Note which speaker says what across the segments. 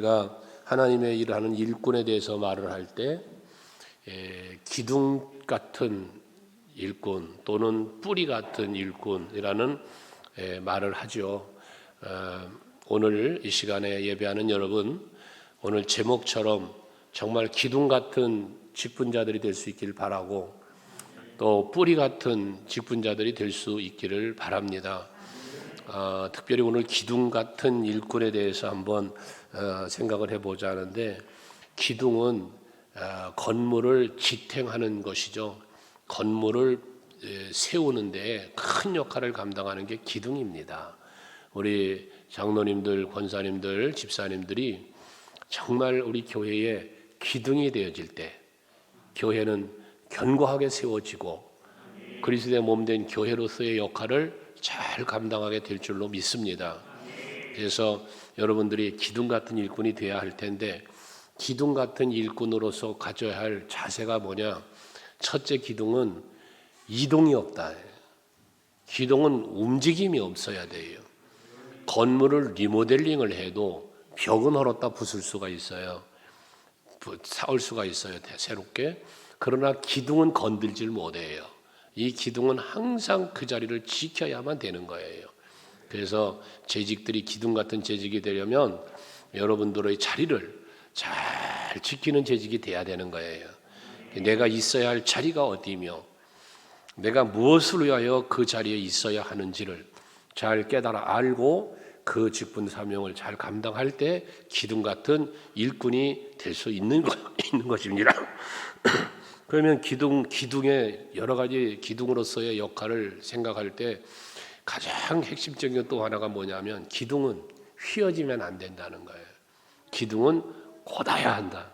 Speaker 1: 우리가 하나님의 일하는 일꾼에 대해서 말을 할 때 기둥 같은 일꾼 또는 뿌리 같은 일꾼이라는 말을 하죠. 오늘 이 시간에 예배하는 여러분, 오늘 제목처럼 정말 기둥 같은 직분자들이 될 수 있기를 바라고 또 뿌리 같은 직분자들이 될 수 있기를 바랍니다. 특별히 오늘 기둥 같은 일꾼에 대해서 한번 생각을 해보자 하는데, 기둥은 건물을 지탱하는 것이죠. 건물을 세우는 데 큰 역할을 감당하는 게 기둥입니다. 우리 장로님들, 권사님들, 집사님들이 정말 우리 교회에 기둥이 되어질 때 교회는 견고하게 세워지고 그리스도의 몸된 교회로서의 역할을 잘 감당하게 될 줄로 믿습니다. 그래서 여러분들이 기둥 같은 일꾼이 되어야 할 텐데, 기둥 같은 일꾼으로서 가져야 할 자세가 뭐냐? 첫째, 기둥은 이동이 없다. 기둥은 움직임이 없어야 돼요. 건물을 리모델링을 해도 벽은 헐었다 부술 수가 있어요. 쌓을 수가 있어요, 새롭게. 그러나 기둥은 건들질 못해요. 이 기둥은 항상 그 자리를 지켜야만 되는 거예요. 그래서 재직들이 기둥 같은 재직이 되려면 여러분들의 자리를 잘 지키는 재직이 돼야 되는 거예요. 내가 있어야 할 자리가 어디며 내가 무엇을 위하여 그 자리에 있어야 하는지를 잘 깨달아 알고 그 직분 사명을 잘 감당할 때 기둥 같은 일꾼이 될 수 있는 것입니다. 그러면 기둥의 여러 가지 기둥으로서의 역할을 생각할 때 가장 핵심적인 것 또 하나가 뭐냐면, 기둥은 휘어지면 안 된다는 거예요. 기둥은 곧아야 한다.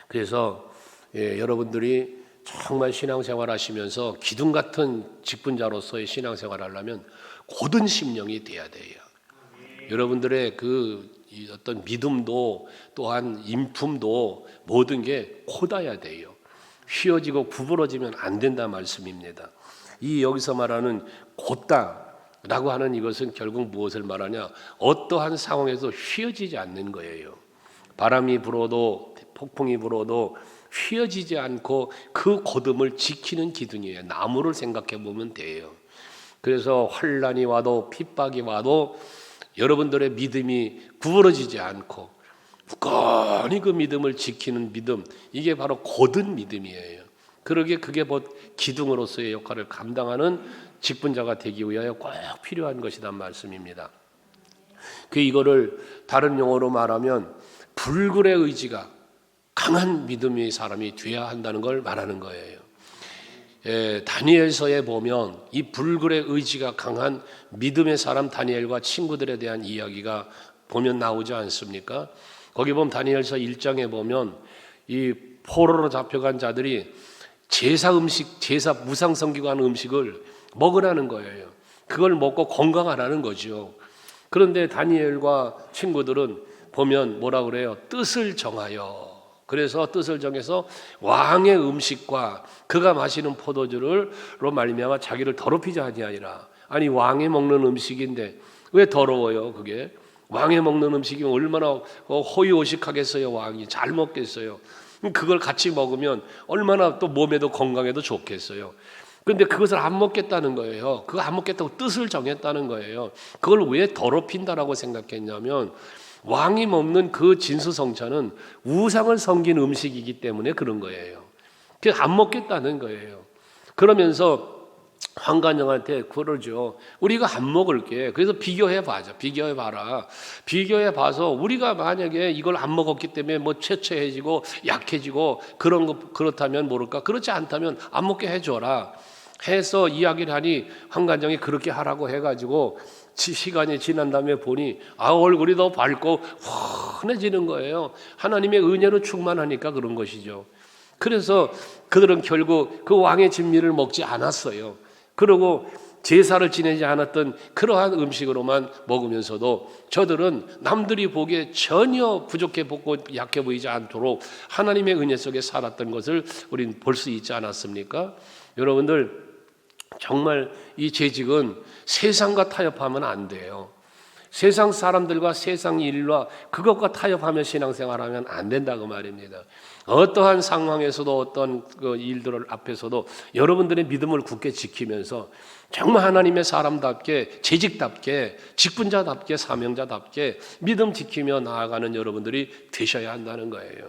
Speaker 1: 그래서 여러분들이 정말 신앙생활 하시면서 기둥 같은 직분자로서의 신앙생활 하려면 곧은 심령이 돼야 돼요. 여러분들의 어떤 믿음도 또한 인품도 모든 게 곧아야 돼요. 휘어지고 구부러지면 안 된다 말씀입니다. 이 여기서 말하는 곧다라고 하는 이것은 결국 무엇을 말하냐? 어떠한 상황에서 휘어지지 않는 거예요. 바람이 불어도 폭풍이 불어도 휘어지지 않고 그 곧음을 지키는 기둥이에요. 나무를 생각해 보면 돼요. 그래서 환난이 와도 핍박이 와도 여러분들의 믿음이 구부러지지 않고 굳건히 그 믿음을 지키는 믿음, 이게 바로 곧은 믿음이에요. 그게 기둥으로서의 역할을 감당하는 직분자가 되기 위하여 꼭 필요한 것이란 말씀입니다. 이거를 다른 용어로 말하면 불굴의 의지가 강한 믿음의 사람이 되어야 한다는 걸 말하는 거예요. 다니엘서에 보면 이 불굴의 의지가 강한 믿음의 사람 다니엘과 친구들에 대한 이야기가 보면 나오지 않습니까? 거기 보면 다니엘서 1장에 보면 이 포로로 잡혀간 자들이 제사 무상 섬기고 하는 음식을 먹으라는 거예요. 그걸 먹고 건강하라는 거죠. 그런데 다니엘과 친구들은 보면 뭐라 그래요? 뜻을 정하여. 그래서 뜻을 정해서 왕의 음식과 그가 마시는 포도주로 말미암아 자기를 더럽히지 아니하리라. 아니, 왕이 먹는 음식인데 왜 더러워요? 그게 왕이 먹는 음식이면 얼마나 호의호식하겠어요. 왕이 잘 먹겠어요. 그걸 같이 먹으면 얼마나 또 몸에도 건강에도 좋겠어요. 그런데 그것을 안 먹겠다는 거예요. 그거 안 먹겠다고 뜻을 정했다는 거예요. 그걸 왜 더럽힌다라고 생각했냐면, 왕이 먹는 그 진수성찬은 우상을 섬긴 음식이기 때문에 그런 거예요. 그래서 안 먹겠다는 거예요. 그러면서 황관영한테 그러죠. 우리가 안 먹을게. 그래서 비교해봐라. 비교해봐서 우리가 만약에 이걸 안 먹었기 때문에 최처해지고 약해지고 그렇다면 모를까? 그렇지 않다면 안 먹게 해줘라. 해서 이야기를 하니 황관영이 그렇게 하라고 해가지고 시간이 지난 다음에 보니 얼굴이 더 밝고 환해지는 거예요. 하나님의 은혜로 충만하니까 그런 것이죠. 그래서 그들은 결국 그 왕의 진미를 먹지 않았어요. 그리고 제사를 지내지 않았던 그러한 음식으로만 먹으면서도 저들은 남들이 보기에 전혀 부족해 보고 약해 보이지 않도록 하나님의 은혜 속에 살았던 것을 우리는 볼 수 있지 않았습니까? 여러분들, 정말 이 재직은 세상과 타협하면 안 돼요. 세상 사람들과 세상 일과 그것과 타협하며 신앙생활하면 안 된다고 말입니다. 어떠한 상황에서도 어떤 그 일들 앞에서도 여러분들의 믿음을 굳게 지키면서 정말 하나님의 사람답게 재직답게 직분자답게 사명자답게 믿음 지키며 나아가는 여러분들이 되셔야 한다는 거예요.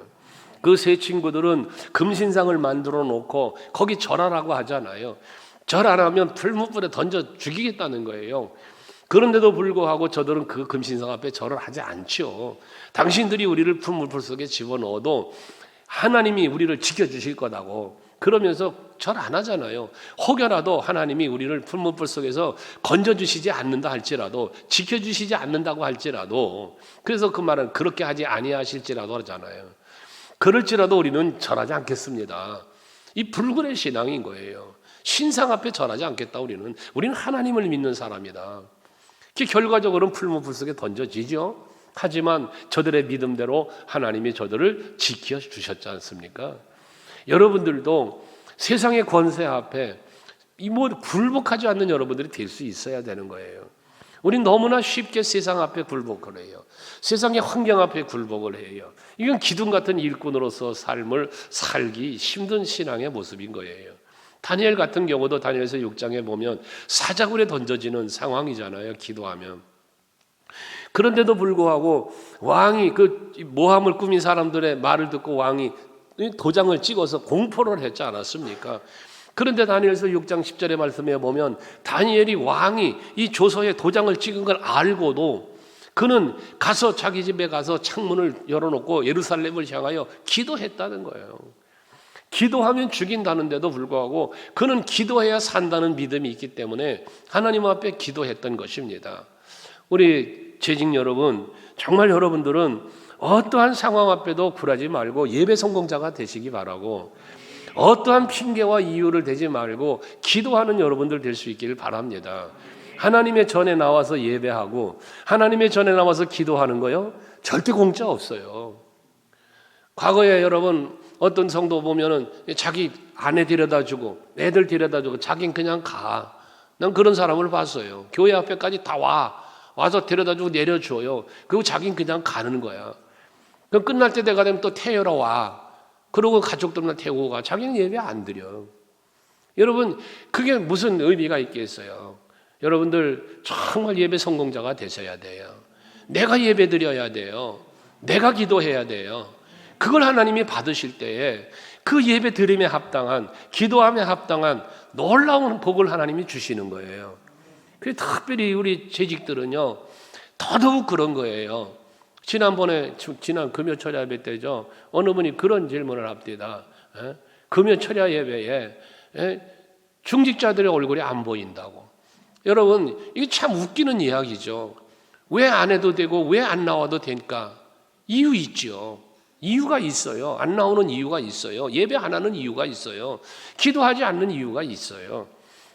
Speaker 1: 그 세 친구들은 금신상을 만들어 놓고 거기 절하라고 하잖아요. 절 안 하면 풀무불에 던져 죽이겠다는 거예요. 그런데도 불구하고 저들은 그 금신상 앞에 절을 하지 않죠. 당신들이 우리를 풀무불 속에 집어넣어도 하나님이 우리를 지켜주실 거다고 그러면서 절 안 하잖아요. 혹여라도 하나님이 우리를 풀무불 속에서 건져주시지 않는다 할지라도 지켜주시지 않는다고 할지라도 그래서 그 말은 그렇게 하지 아니하실지라도 하잖아요. 그럴지라도 우리는 절하지 않겠습니다. 이 불굴의 신앙인 거예요. 신상 앞에 절하지 않겠다. 우리는 하나님을 믿는 사람이다. 결과적으로는 풀무불 속에 던져지죠. 하지만 저들의 믿음대로 하나님이 저들을 지켜주셨지 않습니까? 여러분들도 세상의 권세 앞에 굴복하지 않는 여러분들이 될 수 있어야 되는 거예요. 우린 너무나 쉽게 세상 앞에 굴복을 해요. 세상의 환경 앞에 굴복을 해요. 이건 기둥 같은 일꾼으로서 삶을 살기 힘든 신앙의 모습인 거예요. 다니엘 같은 경우도 다니엘서 6장에 보면 사자굴에 던져지는 상황이잖아요. 기도하면. 그런데도 불구하고 왕이 그 모함을 꾸민 사람들의 말을 듣고 왕이 도장을 찍어서 공포를 했지 않았습니까? 그런데 다니엘서 6장 10절의 말씀에 보면 다니엘이 왕이 이 조서에 도장을 찍은 걸 알고도 그는 가서 자기 집에 가서 창문을 열어놓고 예루살렘을 향하여 기도했다는 거예요. 기도하면 죽인다는데도 불구하고 그는 기도해야 산다는 믿음이 있기 때문에 하나님 앞에 기도했던 것입니다. 우리 재직 여러분, 정말 여러분들은 어떠한 상황 앞에도 굴하지 말고 예배 성공자가 되시기 바라고 어떠한 핑계와 이유를 대지 말고 기도하는 여러분들 될 수 있기를 바랍니다. 하나님의 전에 나와서 예배하고 하나님의 전에 나와서 기도하는 거요 절대 공짜 없어요. 과거에 여러분 어떤 성도 보면은 자기 아내 데려다주고 애들 데려다주고 자긴 그냥 가. 난 그런 사람을 봤어요. 교회 앞에까지 다 와서 데려다주고 내려줘요. 그리고 자긴 그냥 가는 거야. 그럼 끝날 때 내가 되면 또 태우러 와. 그러고 가족들만 태우고 가. 자기는 예배 안 드려. 여러분 그게 무슨 의미가 있겠어요. 여러분들 정말 예배 성공자가 되셔야 돼요. 내가 예배 드려야 돼요. 내가 기도해야 돼요. 그걸 하나님이 받으실 때에 그 예배 드림에 합당한 기도함에 합당한 놀라운 복을 하나님이 주시는 거예요. 그래서 특별히 우리 재직들은요 더더욱 그런 거예요. 지난 금요철야 예배 때죠. 어느 분이 그런 질문을 합니다. 금요철야 예배에 중직자들의 얼굴이 안 보인다고. 여러분 이게 참 웃기는 이야기죠. 왜 안 해도 되고 왜 안 나와도 되니까 이유 있죠. 이유가 있어요. 안 나오는 이유가 있어요. 예배 안 하는 이유가 있어요. 기도하지 않는 이유가 있어요.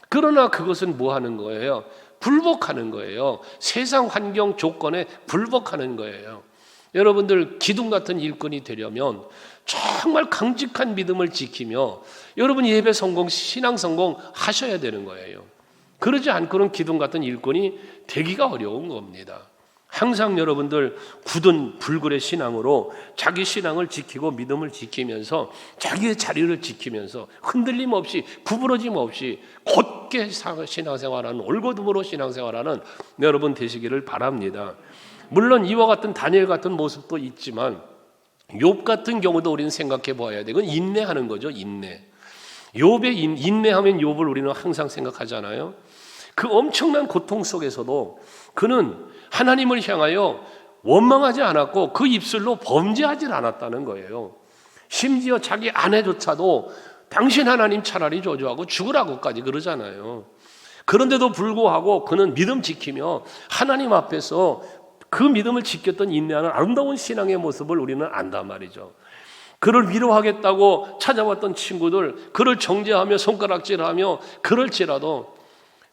Speaker 1: 그러나 그것은 뭐 하는 거예요? 굴복하는 거예요. 세상 환경 조건에 굴복하는 거예요. 여러분들 기둥 같은 일꾼이 되려면 정말 강직한 믿음을 지키며 여러분 예배 성공, 신앙 성공 하셔야 되는 거예요. 그러지 않고는 기둥 같은 일꾼이 되기가 어려운 겁니다. 항상 여러분들 굳은 불굴의 신앙으로 자기 신앙을 지키고 믿음을 지키면서 자기의 자리를 지키면서 흔들림 없이 구부러짐 없이 곧게 신앙생활하는 올곧음으로 신앙생활하는 여러분 되시기를 바랍니다. 물론 이와 같은 다니엘 같은 모습도 있지만 욥 같은 경우도 우리는 생각해 보아야 돼. 그건 인내하는 거죠. 인내하면 욥을 우리는 항상 생각하잖아요. 그 엄청난 고통 속에서도 그는 하나님을 향하여 원망하지 않았고 그 입술로 범죄하지 않았다는 거예요. 심지어 자기 아내조차도 당신 하나님 차라리 저주하고 죽으라고까지 그러잖아요. 그런데도 불구하고 그는 믿음 지키며 하나님 앞에서 그 믿음을 지켰던 인내하는 아름다운 신앙의 모습을 우리는 안단 말이죠. 그를 위로하겠다고 찾아왔던 친구들 그를 정죄하며 손가락질하며 그럴지라도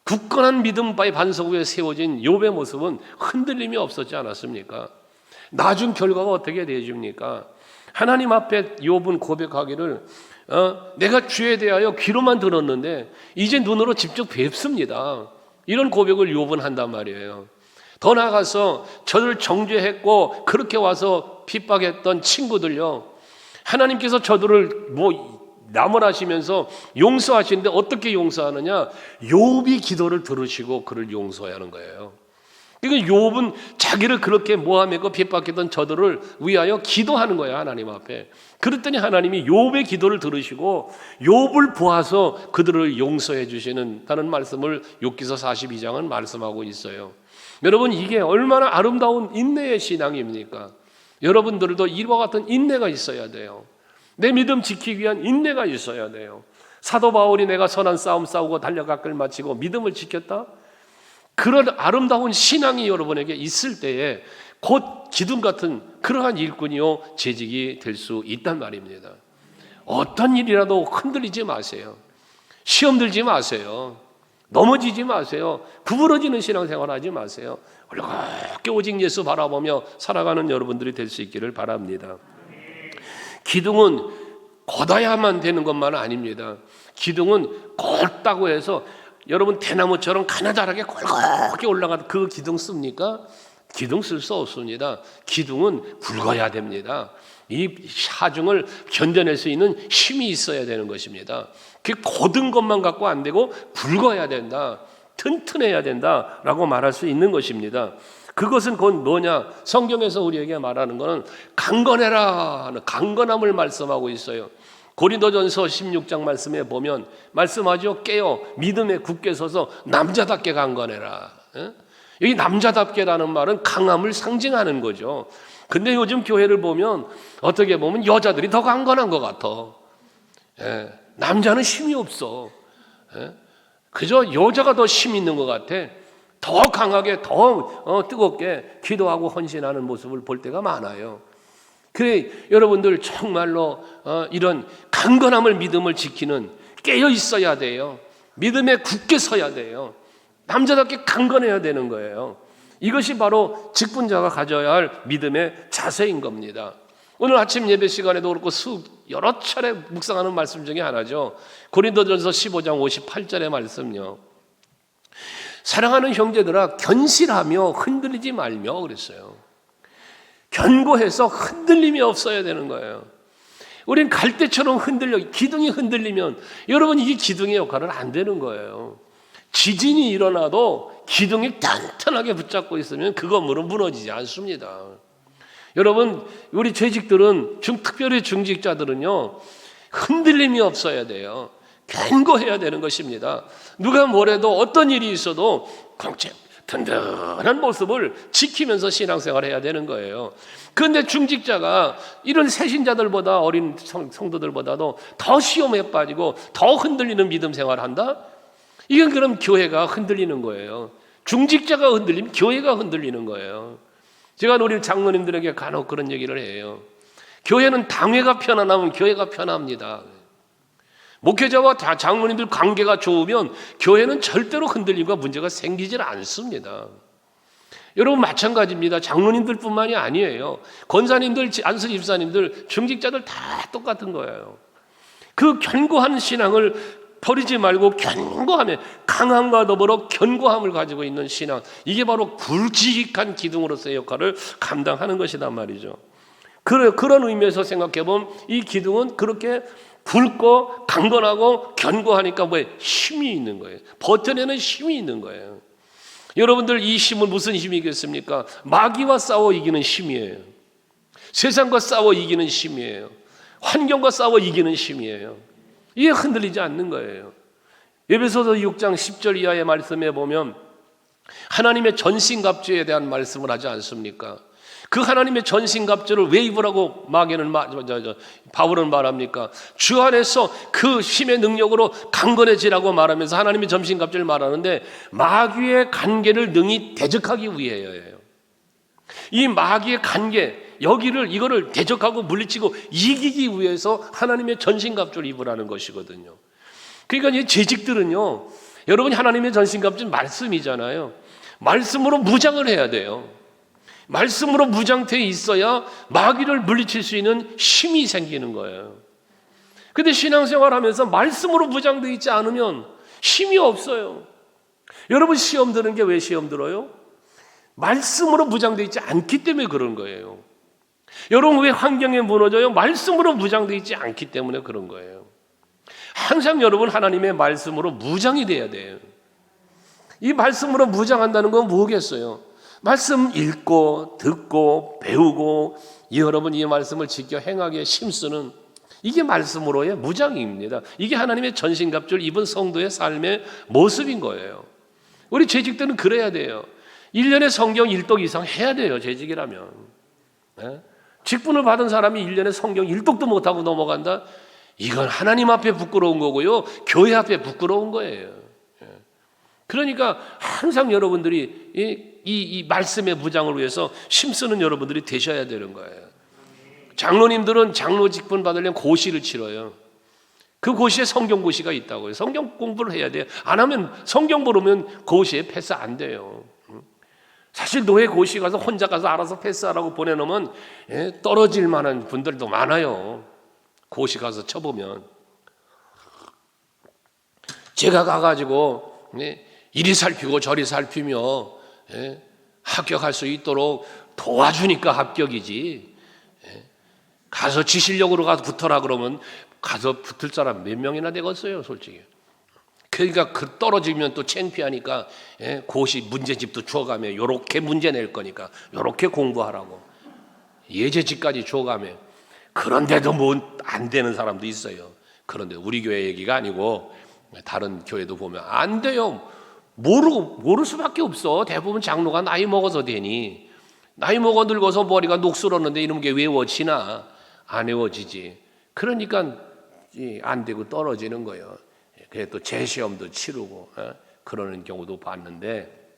Speaker 1: 굳건한 믿음 바의 반석 위에 세워진 욥의 모습은 흔들림이 없었지 않았습니까? 나중 결과가 어떻게 되어집니까? 하나님 앞에 욥은 고백하기를 내가 주에 대하여 귀로만 들었는데 이제 눈으로 직접 뵙습니다. 이런 고백을 욥은 한단 말이에요. 더 나아가서 저를 정죄했고 그렇게 와서 핍박했던 친구들요, 하나님께서 저들을 나무라시면서 용서하시는데 어떻게 용서하느냐? 욥이 기도를 들으시고 그를 용서하는 거예요. 그러니까 욥은 자기를 그렇게 모함하고 핍박했던 저들을 위하여 기도하는 거예요, 하나님 앞에. 그랬더니 하나님이 욥의 기도를 들으시고 욥을 보아서 그들을 용서해 주시는다는 말씀을 욥기서 42장은 말씀하고 있어요. 여러분, 이게 얼마나 아름다운 인내의 신앙입니까? 여러분들도 이와 같은 인내가 있어야 돼요. 내 믿음 지키기 위한 인내가 있어야 돼요. 사도 바울이 내가 선한 싸움 싸우고 달려가 끌 마치고 믿음을 지켰다? 그런 아름다운 신앙이 여러분에게 있을 때에 곧 기둥 같은 그러한 일꾼이요 재직이 될 수 있단 말입니다. 어떤 일이라도 흔들리지 마세요. 시험 들지 마세요. 넘어지지 마세요. 구부러지는 신앙생활 하지 마세요. 올곧게 오직 예수 바라보며 살아가는 여러분들이 될 수 있기를 바랍니다. 기둥은 곧아야만 되는 것만 아닙니다. 기둥은 곧다고 해서 여러분 대나무처럼 가느다랗게 골고루 올라가도 그 기둥 씁니까? 기둥 쓸 수 없습니다. 기둥은 굵어야 됩니다. 이 하중을 견뎌낼 수 있는 힘이 있어야 되는 것입니다. 그 고든 것만 갖고 안 되고 굵어야 된다, 튼튼해야 된다라고 말할 수 있는 것입니다. 그것은 곧 뭐냐? 성경에서 우리에게 말하는 것은 강건해라 하는 강건함을 말씀하고 있어요. 고린도전서 16장 말씀에 보면 말씀하죠. 깨어 믿음에 굳게 서서 남자답게 강건해라. 여기 남자답게라는 말은 강함을 상징하는 거죠. 근데 요즘 교회를 보면 어떻게 보면 여자들이 더 강건한 것 같아. 남자는 힘이 없어. 그저 여자가 더 힘 있는 것 같아. 더 강하게 더 뜨겁게 기도하고 헌신하는 모습을 볼 때가 많아요. 그래 여러분들 정말로 이런 강건함을 믿음을 지키는 깨어 있어야 돼요. 믿음에 굳게 서야 돼요. 남자답게 강건해야 되는 거예요. 이것이 바로 직분자가 가져야 할 믿음의 자세인 겁니다. 오늘 아침 예배 시간에도 그렇고 여러 차례 묵상하는 말씀 중에 하나죠. 고린도전서 15장 58절의 말씀요. 사랑하는 형제들아 견실하며 흔들리지 말며 그랬어요. 견고해서 흔들림이 없어야 되는 거예요. 우린 갈대처럼 기둥이 흔들리면 여러분 이게 기둥의 역할은 안 되는 거예요. 지진이 일어나도 기둥이 단단하게 붙잡고 있으면 그 건물은 무너지지 않습니다. 여러분 우리 재직들은 특별히 중직자들은요 흔들림이 없어야 돼요. 견고해야 되는 것입니다. 누가 뭐래도 어떤 일이 있어도 든든한 모습을 지키면서 신앙생활을 해야 되는 거예요. 그런데 중직자가 이런 새신자들보다 어린 성도들보다도 더 시험에 빠지고 더 흔들리는 믿음 생활을 한다? 이건 그럼 교회가 흔들리는 거예요. 중직자가 흔들리면 교회가 흔들리는 거예요. 제가 우리 장로님들에게 간혹 그런 얘기를 해요. 교회는 당회가 편안하면 교회가 편합니다. 목회자와 장로님들 관계가 좋으면 교회는 절대로 흔들림과 문제가 생기질 않습니다. 여러분 마찬가지입니다. 장로님들뿐만이 아니에요. 권사님들, 안수 집사님들, 중직자들 다 똑같은 거예요. 그 견고한 신앙을 버리지 말고 견고함에 강함과 더불어 견고함을 가지고 있는 신앙, 이게 바로 굵직한 기둥으로서의 역할을 감당하는 것이란 말이죠. 그런 의미에서 생각해보면 이 기둥은 그렇게 굵고 강건하고 견고하니까 힘이 있는 거예요. 버텨내는 힘이 있는 거예요. 여러분들 이 힘은 무슨 힘이겠습니까? 마귀와 싸워 이기는 힘이에요. 세상과 싸워 이기는 힘이에요. 환경과 싸워 이기는 힘이에요. 이게 흔들리지 않는 거예요. 에베소서 6장 10절 이하의 말씀에 보면 하나님의 전신갑주에 대한 말씀을 하지 않습니까? 그 하나님의 전신갑주를 왜 입으라고 바울은 말합니까? 주 안에서 그 힘의 능력으로 강건해지라고 말하면서 하나님의 전신갑주를 말하는데 마귀의 관계를 능히 대적하기 위해서예요. 이 마귀의 관계 이거를 대적하고 물리치고 이기기 위해서 하나님의 전신갑주를 입으라는 것이거든요. 그러니까 이 재직들은요, 여러분 하나님의 전신갑주는 말씀이잖아요. 말씀으로 무장을 해야 돼요. 말씀으로 무장되어 있어야 마귀를 물리칠 수 있는 힘이 생기는 거예요. 그런데 신앙생활하면서 말씀으로 무장되어 있지 않으면 힘이 없어요. 여러분 시험 드는 게 왜 시험 들어요? 말씀으로 무장되어 있지 않기 때문에 그런 거예요. 여러분 왜 환경에 무너져요? 말씀으로 무장되어 있지 않기 때문에 그런 거예요. 항상 여러분 하나님의 말씀으로 무장이 돼야 돼요. 이 말씀으로 무장한다는 건 뭐겠어요? 말씀 읽고 듣고 배우고 여러분 이 말씀을 지켜 행하기에 힘쓰는 이게 말씀으로의 무장입니다. 이게 하나님의 전신갑주를 입은 성도의 삶의 모습인 거예요. 우리 재직들은 그래야 돼요. 1년에 성경 1독 이상 해야 돼요. 재직이라면. 직분을 받은 사람이 1년에 성경 1독도 못하고 넘어간다? 이건 하나님 앞에 부끄러운 거고요. 교회 앞에 부끄러운 거예요. 그러니까 항상 여러분들이 이 말씀의 무장을 위해서 힘쓰는 여러분들이 되셔야 되는 거예요. 장로님들은 장로 직분 받으려면 고시를 치러요. 그 고시에 성경 고시가 있다고요. 성경 공부를 해야 돼요. 안 하면 성경 모르면 고시에 패스 안 돼요. 사실 노예 고시 가서 혼자 가서 알아서 패스하라고 보내놓으면 떨어질 만한 분들도 많아요. 고시 가서 쳐보면. 제가 가가지고 이리 살피고 저리 살피며 합격할 수 있도록 도와주니까 합격이지. 가서 지 실력으로 가서 붙어라 그러면 가서 붙을 사람 몇 명이나 되겠어요, 솔직히. 그러니까 그 떨어지면 또 창피하니까 고시 문제집도 주어가며 요렇게 문제 낼 거니까 요렇게 공부하라고 예제집까지 주어가며. 그런데도 뭐 안 되는 사람도 있어요. 그런데 우리 교회 얘기가 아니고 다른 교회도 보면 안 돼요. 모를 수밖에 없어. 대부분 장로가 나이 먹어서 되니. 나이 먹어 늙어서 머리가 녹슬었는데 이런 게 외워지나? 안 외워지지. 그러니까 안 되고 떨어지는 거예요. 그래서 또 재시험도 치르고 그러는 경우도 봤는데,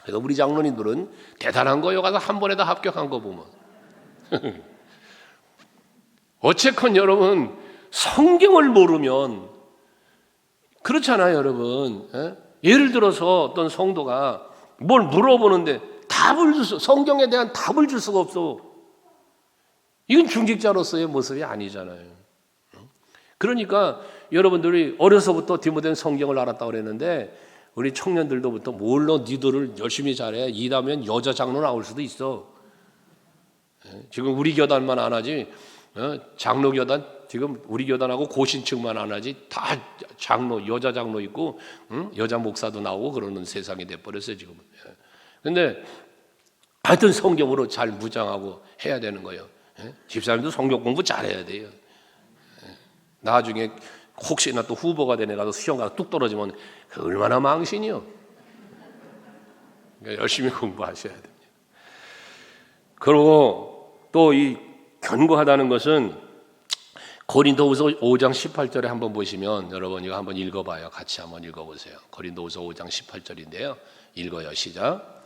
Speaker 1: 그래서 우리 장로님들은 대단한 거예요. 가서 한 번에 다 합격한 거 보면. 어쨌건 여러분 성경을 모르면 그렇잖아요, 여러분. 예를 들어서 어떤 성도가 뭘 물어보는데 성경에 대한 답을 줄 수가 없어. 이건 중직자로서의 모습이 아니잖아요. 그러니까 여러분들이 어려서부터 디모데는 성경을 알았다고 그랬는데 우리 청년들도부터 물론 니들을 열심히 잘해. 이다면 여자 장로 나올 수도 있어. 지금 우리 교단만 안 하지. 장로 교단 지금 우리 교단하고 고신층만 안 하지. 다 장로, 여자 장로 있고 여자 목사도 나오고 그러는 세상이 돼버렸어요 지금은. 근데 하여튼 성경으로 잘 무장하고 해야 되는 거예요. 집사님도 성경 공부 잘해야 돼요. 나중에 혹시나 또 후보가 되네 가서 시험 가서 뚝 떨어지면 얼마나 망신이요. 그러니까 열심히 공부하셔야 됩니다. 그리고 또 이 견고하다는 것은 고린도후서 5장 18절에 한번 보시면 여러분 이거 한번 읽어봐요. 같이 한번 읽어보세요. 고린도후서 5장 18절인데요. 읽어요. 시작.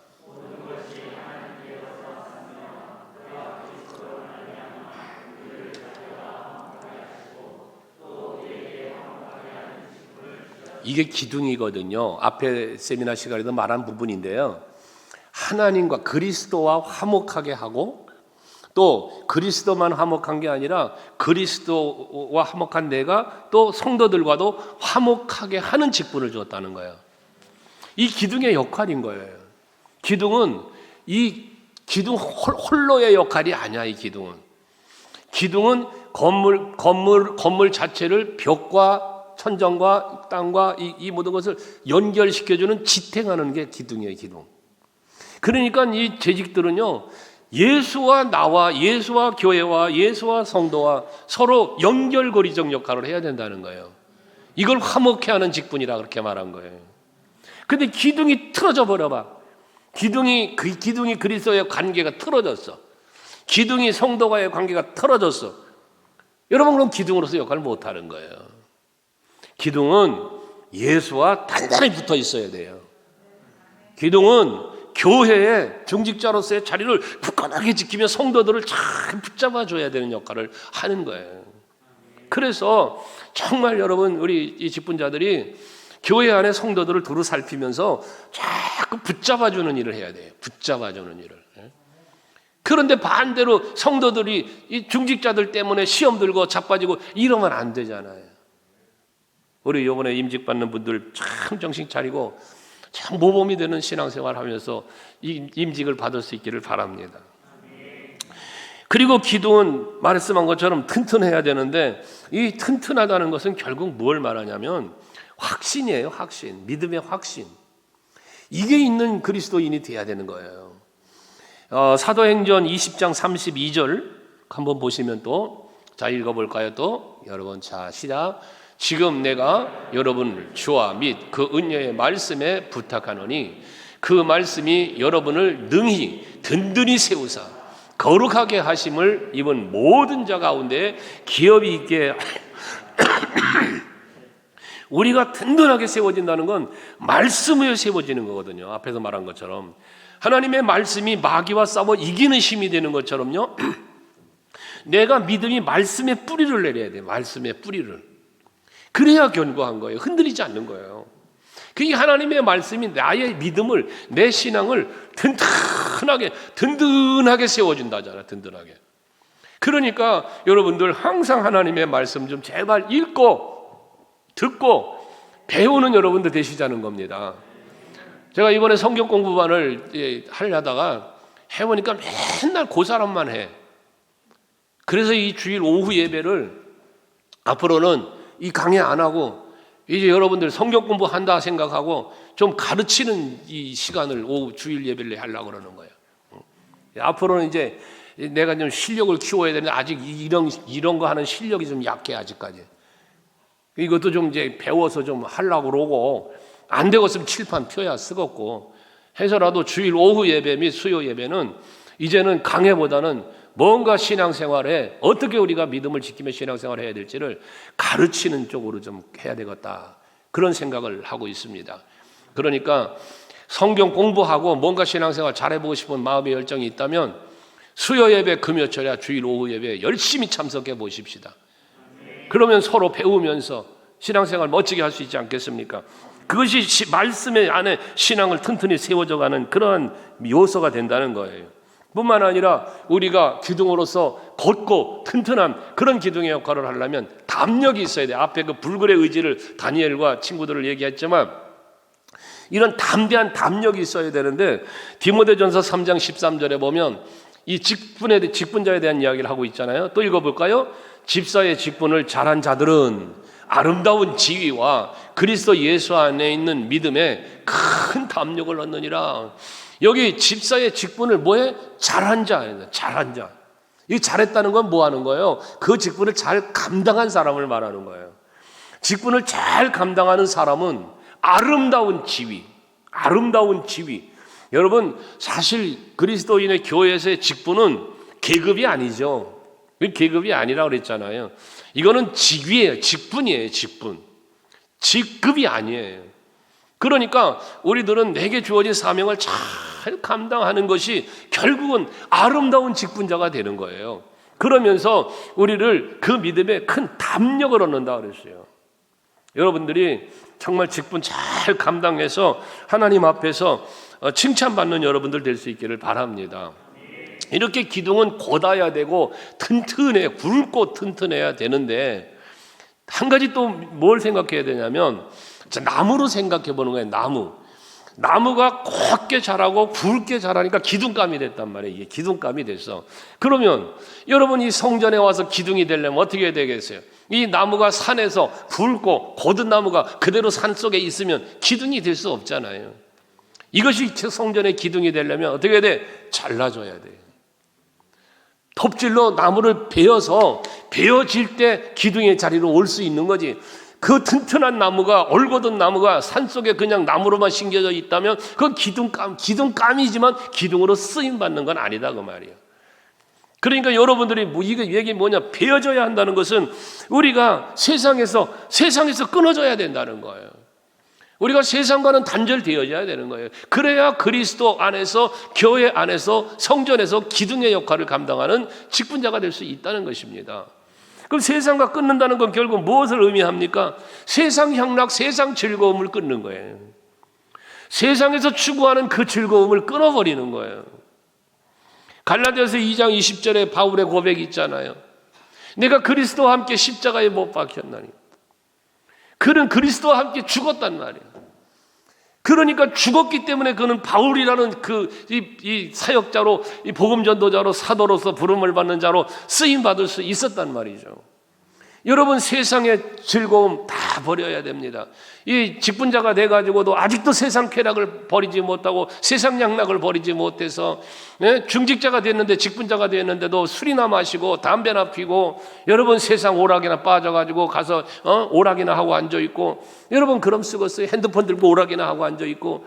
Speaker 1: 이게 기둥이거든요. 앞에 세미나 시간에도 말한 부분인데요. 하나님과 그리스도와 화목하게 하고 또 그리스도만 화목한 게 아니라 그리스도와 화목한 내가 또 성도들과도 화목하게 하는 직분을 주었다는 거예요. 이 기둥의 역할인 거예요. 기둥은 이 기둥 홀로의 역할이 아니야. 이 기둥은 건물 자체를 벽과 천정과 땅과 이 모든 것을 연결시켜주는 지탱하는 게 기둥이에요. 기둥. 그러니까 이 재직들은요, 예수와 나와 예수와 교회와 예수와 성도와 서로 연결고리적 역할을 해야 된다는 거예요. 이걸 화목해 하는 직분이라 그렇게 말한 거예요. 근데 기둥이 틀어져 버려봐. 기둥이 그리스도의 관계가 틀어졌어. 기둥이 성도와의 관계가 틀어졌어. 여러분 그럼 기둥으로서 역할을 못하는 거예요. 기둥은 예수와 단단히 붙어 있어야 돼요. 기둥은 교회의 중직자로서의 자리를 굳건하게 지키며 성도들을 잘 붙잡아줘야 되는 역할을 하는 거예요. 그래서 정말 여러분 우리 이 직분자들이 교회 안에 성도들을 두루 살피면서 자꾸 붙잡아주는 일을 해야 돼요. 붙잡아주는 일을. 그런데 반대로 성도들이 이 중직자들 때문에 시험 들고 자빠지고 이러면 안 되잖아요. 우리 이번에 임직받는 분들 참 정신 차리고 참 모범이 되는 신앙생활을 하면서 이 임직을 받을 수 있기를 바랍니다. 그리고 기둥은 말씀한 것처럼 튼튼해야 되는데, 이 튼튼하다는 것은 결국 뭘 말하냐면 확신이에요. 확신, 믿음의 확신. 이게 있는 그리스도인이 돼야 되는 거예요. 사도행전 20장 32절 한번 보시면 또, 자 읽어볼까요? 또 여러분, 자 시작. 지금 내가 여러분을 주와 및 그 은혜의 말씀에 부탁하노니 그 말씀이 여러분을 능히 든든히 세우사 거룩하게 하심을 입은 모든 자 가운데 기업이 있게 우리가 든든하게 세워진다는 건 말씀에 세워지는 거거든요. 앞에서 말한 것처럼 하나님의 말씀이 마귀와 싸워 이기는 힘이 되는 것처럼요, 내가 믿음이 말씀의 뿌리를 내려야 돼요. 말씀의 뿌리를. 그래야 견고한 거예요. 흔들리지 않는 거예요. 그게 하나님의 말씀이 나의 믿음을, 내 신앙을 든든하게 세워준다잖아요. 든든하게. 그러니까 여러분들 항상 하나님의 말씀 좀 제발 읽고 듣고 배우는 여러분들 되시자는 겁니다. 제가 이번에 성경 공부반을 하려다가 해보니까 맨날 그 사람만 해. 그래서 이 주일 오후 예배를 앞으로는 이 강의 안 하고 이제 여러분들 성경 공부한다 생각하고 좀 가르치는 이 시간을 오후 주일 예배를 하려고 그러는 거예요. 앞으로는 이제 내가 좀 실력을 키워야 되는데 아직 이런 거 하는 실력이 좀 약해 아직까지. 이것도 좀 이제 배워서 좀 하려고 그러고, 안 되겠으면 칠판 펴야 쓰겠고 해서라도 주일 오후 예배 및 수요 예배는 이제는 강해보다는 뭔가 신앙생활에 어떻게 우리가 믿음을 지키며 신앙생활을 해야 될지를 가르치는 쪽으로 좀 해야 되겠다, 그런 생각을 하고 있습니다. 그러니까 성경 공부하고 뭔가 신앙생활 잘해보고 싶은 마음의 열정이 있다면 수요 예배, 금요철야 주일 오후 예배에 열심히 참석해 보십시다. 그러면 서로 배우면서 신앙생활 멋지게 할 수 있지 않겠습니까? 그것이 말씀의 안에 신앙을 튼튼히 세워져가는 그러한 요소가 된다는 거예요. 뿐만 아니라 우리가 기둥으로서 곧고 튼튼한 그런 기둥의 역할을 하려면 담력이 있어야 돼요. 앞에 그 불굴의 의지를 다니엘과 친구들을 얘기했지만 이런 담대한 담력이 있어야 되는데, 디모데전서 3장 13절에 보면 이 직분자에 대한 이야기를 하고 있잖아요. 또 읽어볼까요? 집사의 직분을 잘한 자들은 아름다운 지위와 그리스도 예수 안에 있는 믿음에 큰 담력을 얻느니라. 여기 집사의 직분을 뭐해? 잘한 자, 잘한 자. 이 잘했다는 건 뭐 하는 거예요? 그 직분을 잘 감당한 사람을 말하는 거예요. 직분을 잘 감당하는 사람은 아름다운 지위, 아름다운 지위. 여러분, 사실 그리스도인의 교회에서의 직분은 계급이 아니죠. 계급이 아니라고 그랬잖아요. 이거는 직위예요. 직분이에요. 직분. 직급이 아니에요. 그러니까 우리들은 내게 주어진 사명을 잘 감당하는 것이 결국은 아름다운 직분자가 되는 거예요. 그러면서 우리를 그 믿음에 큰 담력을 얻는다 그랬어요. 여러분들이 정말 직분 잘 감당해서 하나님 앞에서 칭찬받는 여러분들 될 수 있기를 바랍니다. 이렇게 기둥은 곧아야 되고 튼튼해, 굵고 튼튼해야 되는데, 한 가지 또 뭘 생각해야 되냐면 나무로 생각해 보는 거예요. 나무가 곱게 자라고 굵게 자라니까 기둥감이 됐단 말이에요. 이게 기둥감이 됐어. 그러면 여러분, 이 성전에 와서 기둥이 되려면 어떻게 해야 되겠어요? 이 나무가 산에서 굵고 곧은 나무가 그대로 산 속에 있으면 기둥이 될 수 없잖아요. 이것이 성전의 기둥이 되려면 어떻게 해야 돼? 잘라줘야 돼. 톱질로 나무를 베어서 베어질 때 기둥의 자리로 올 수 있는 거지. 그 튼튼한 나무가, 올곧은 나무가 산속에 그냥 나무로만 심겨져 있다면 그건 기둥감이지만 기둥으로 쓰임받는 건 아니다 그 말이에요. 그러니까 여러분들이 이게 뭐냐, 베어져야 한다는 것은 우리가 세상에서 끊어져야 된다는 거예요. 우리가 세상과는 단절되어져야 되는 거예요. 그래야 그리스도 안에서, 교회 안에서, 성전에서 기둥의 역할을 감당하는 직분자가 될 수 있다는 것입니다. 그럼 세상과 끊는다는 건 결국 무엇을 의미합니까? 세상 향락, 세상 즐거움을 끊는 거예요. 세상에서 추구하는 그 즐거움을 끊어버리는 거예요. 갈라디아서 2장 20절에 바울의 고백이 있잖아요. 내가 그리스도와 함께 십자가에 못 박혔나니. 그는 그리스도와 함께 죽었단 말이에요. 그 그러니까 죽었기 때문에 그는 바울이라는 이 사역자로, 이 복음 전도자로, 사도로서 부름을 받는 자로 쓰임 받을 수 있었단 말이죠. 여러분, 세상의 즐거움 다 버려야 됩니다. 이 직분자가 돼가지고도 아직도 세상 쾌락을 버리지 못하고 세상 양락을 버리지 못해서, 중직자가 됐는데, 직분자가 됐는데도 술이나 마시고 담배나 피고, 여러분 세상 오락이나 빠져가지고 가서 오락이나 하고 앉아있고, 여러분 그럼 쓰겠어요? 핸드폰 들고 오락이나 하고 앉아있고,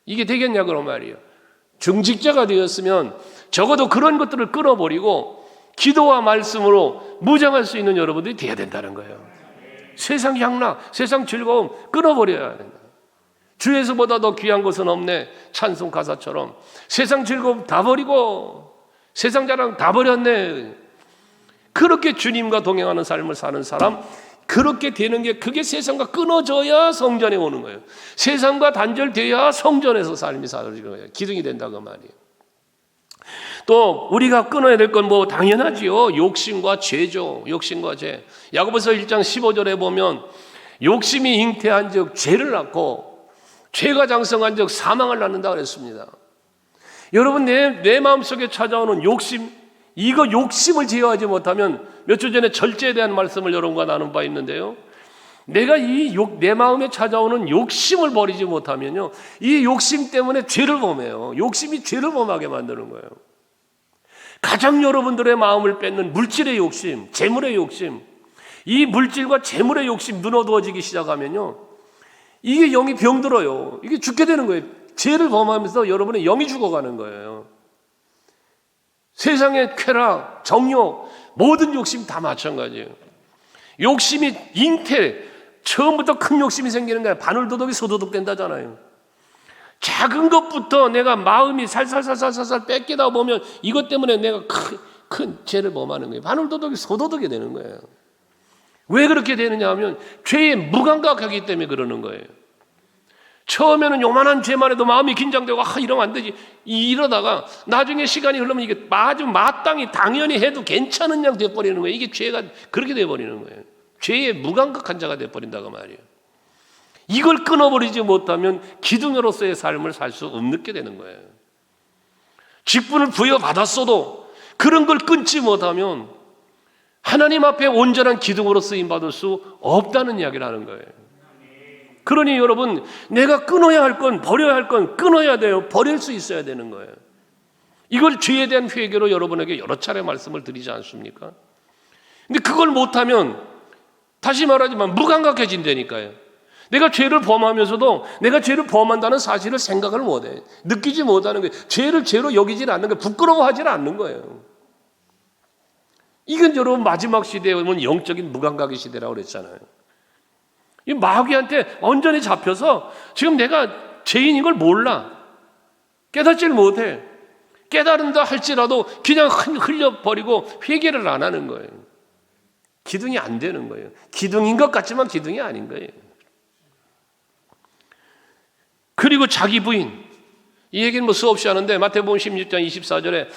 Speaker 1: 이게 되겠냐 그런 말이에요. 중직자가 되었으면 적어도 그런 것들을 끊어버리고 기도와 말씀으로 무장할 수 있는 여러분들이 돼야 된다는 거예요. 세상 향락, 세상 즐거움 끊어버려야 된다. 주에서보다 더 귀한 것은 없네, 찬송 가사처럼. 세상 즐거움 다 버리고 세상 자랑 다 버렸네. 그렇게 주님과 동행하는 삶을 사는 사람, 그렇게 되는 게, 그게 세상과 끊어져야 성전에 오는 거예요. 세상과 단절돼야 성전에서 삶이 사라지는 거예요. 기둥이 된다고 말이에요. 또 우리가 끊어야 될 건 뭐 당연하지요. 욕심과 죄죠. 욕심과 죄. 야고보서 1장 15절에 보면 욕심이 잉태한 즉 죄를 낳고 죄가 장성한 즉 사망을 낳는다 그랬습니다. 여러분, 내 마음속에 찾아오는 욕심, 이거 욕심을 제어하지 못하면, 몇 주 전에 절제에 대한 말씀을 여러분과 나눈 바 있는데요, 내가 내 마음에 찾아오는 욕심을 버리지 못하면요, 이 욕심 때문에 죄를 범해요. 욕심이 죄를 범하게 만드는 거예요. 가장 여러분들의 마음을 뺏는 물질의 욕심, 재물의 욕심, 이 물질과 재물의 욕심 눈어두어지기 시작하면요, 이게 영이 병들어요. 이게 죽게 되는 거예요. 죄를 범하면서 여러분의 영이 죽어가는 거예요. 세상의 쾌락, 정욕, 모든 욕심 다 마찬가지예요. 욕심이 잉태, 처음부터 큰 욕심이 생기는 거예요. 바늘도둑이 소도둑 된다잖아요. 작은 것부터 내가 마음이 살살살살살살 뺏기다 보면 이것 때문에 내가 큰 죄를 범하는 거예요. 바늘도둑이 소도둑이 되는 거예요. 왜 그렇게 되느냐 하면 죄에 무감각하기 때문에 그러는 거예요. 처음에는 요만한 죄만 해도 마음이 긴장되고 이러면 안 되지, 이러다가 나중에 시간이 흐르면 이게 아주 마땅히 당연히 해도 괜찮은 양 돼버리는 거예요. 이게 죄가 그렇게 돼버리는 거예요. 죄에 무감각한 자가 돼버린다고 말이에요. 이걸 끊어버리지 못하면 기둥으로서의 삶을 살 수 없게 되는 거예요. 직분을 부여받았어도 그런 걸 끊지 못하면 하나님 앞에 온전한 기둥으로 쓰임받을 수 없다는 이야기를 하는 거예요. 그러니 여러분, 내가 끊어야 할 건, 버려야 할 건 끊어야 돼요. 버릴 수 있어야 되는 거예요. 이걸 죄에 대한 회개로 여러분에게 여러 차례 말씀을 드리지 않습니까? 근데 그걸 못하면 다시 말하지만 무감각해진다니까요. 내가 죄를 범하면서도 내가 죄를 범한다는 사실을 생각을 못해. 느끼지 못하는 거예요. 죄를 죄로 여기질 않는 거예요. 부끄러워하지 않는 거예요. 이건 여러분 마지막 시대에 오면 영적인 무감각의 시대라고 그랬잖아요. 이 마귀한테 완전히 잡혀서 지금 내가 죄인인 걸 몰라. 깨닫지를 못해. 깨달은다 할지라도 그냥 흘려버리고 회개를 안 하는 거예요. 기둥이 안 되는 거예요. 기둥인 것 같지만 기둥이 아닌 거예요. 그리고 자기 부인, 이 얘기는 뭐 수없이 하는데 마태복음 16장 24절에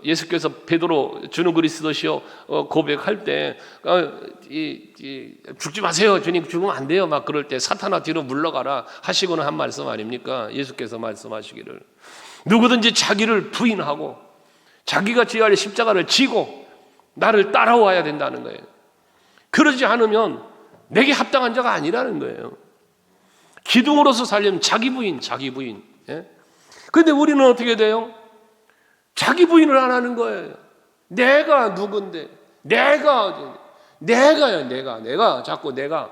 Speaker 1: 예수께서 베드로 주는 그리스도시요 고백할 때 죽지 마세요, 주님 죽으면 안 돼요, 막 그럴 때 사탄아 뒤로 물러가라 하시고는 한 말씀 아닙니까? 예수께서 말씀하시기를 누구든지 자기를 부인하고 자기가 지어야 할 십자가를 지고 나를 따라와야 된다는 거예요. 그러지 않으면 내게 합당한 자가 아니라는 거예요. 기둥으로서 살려면 자기 부인. 그런데 우리는 어떻게 돼요? 자기 부인을 안 하는 거예요. 내가 누군데? 내가 자꾸 내가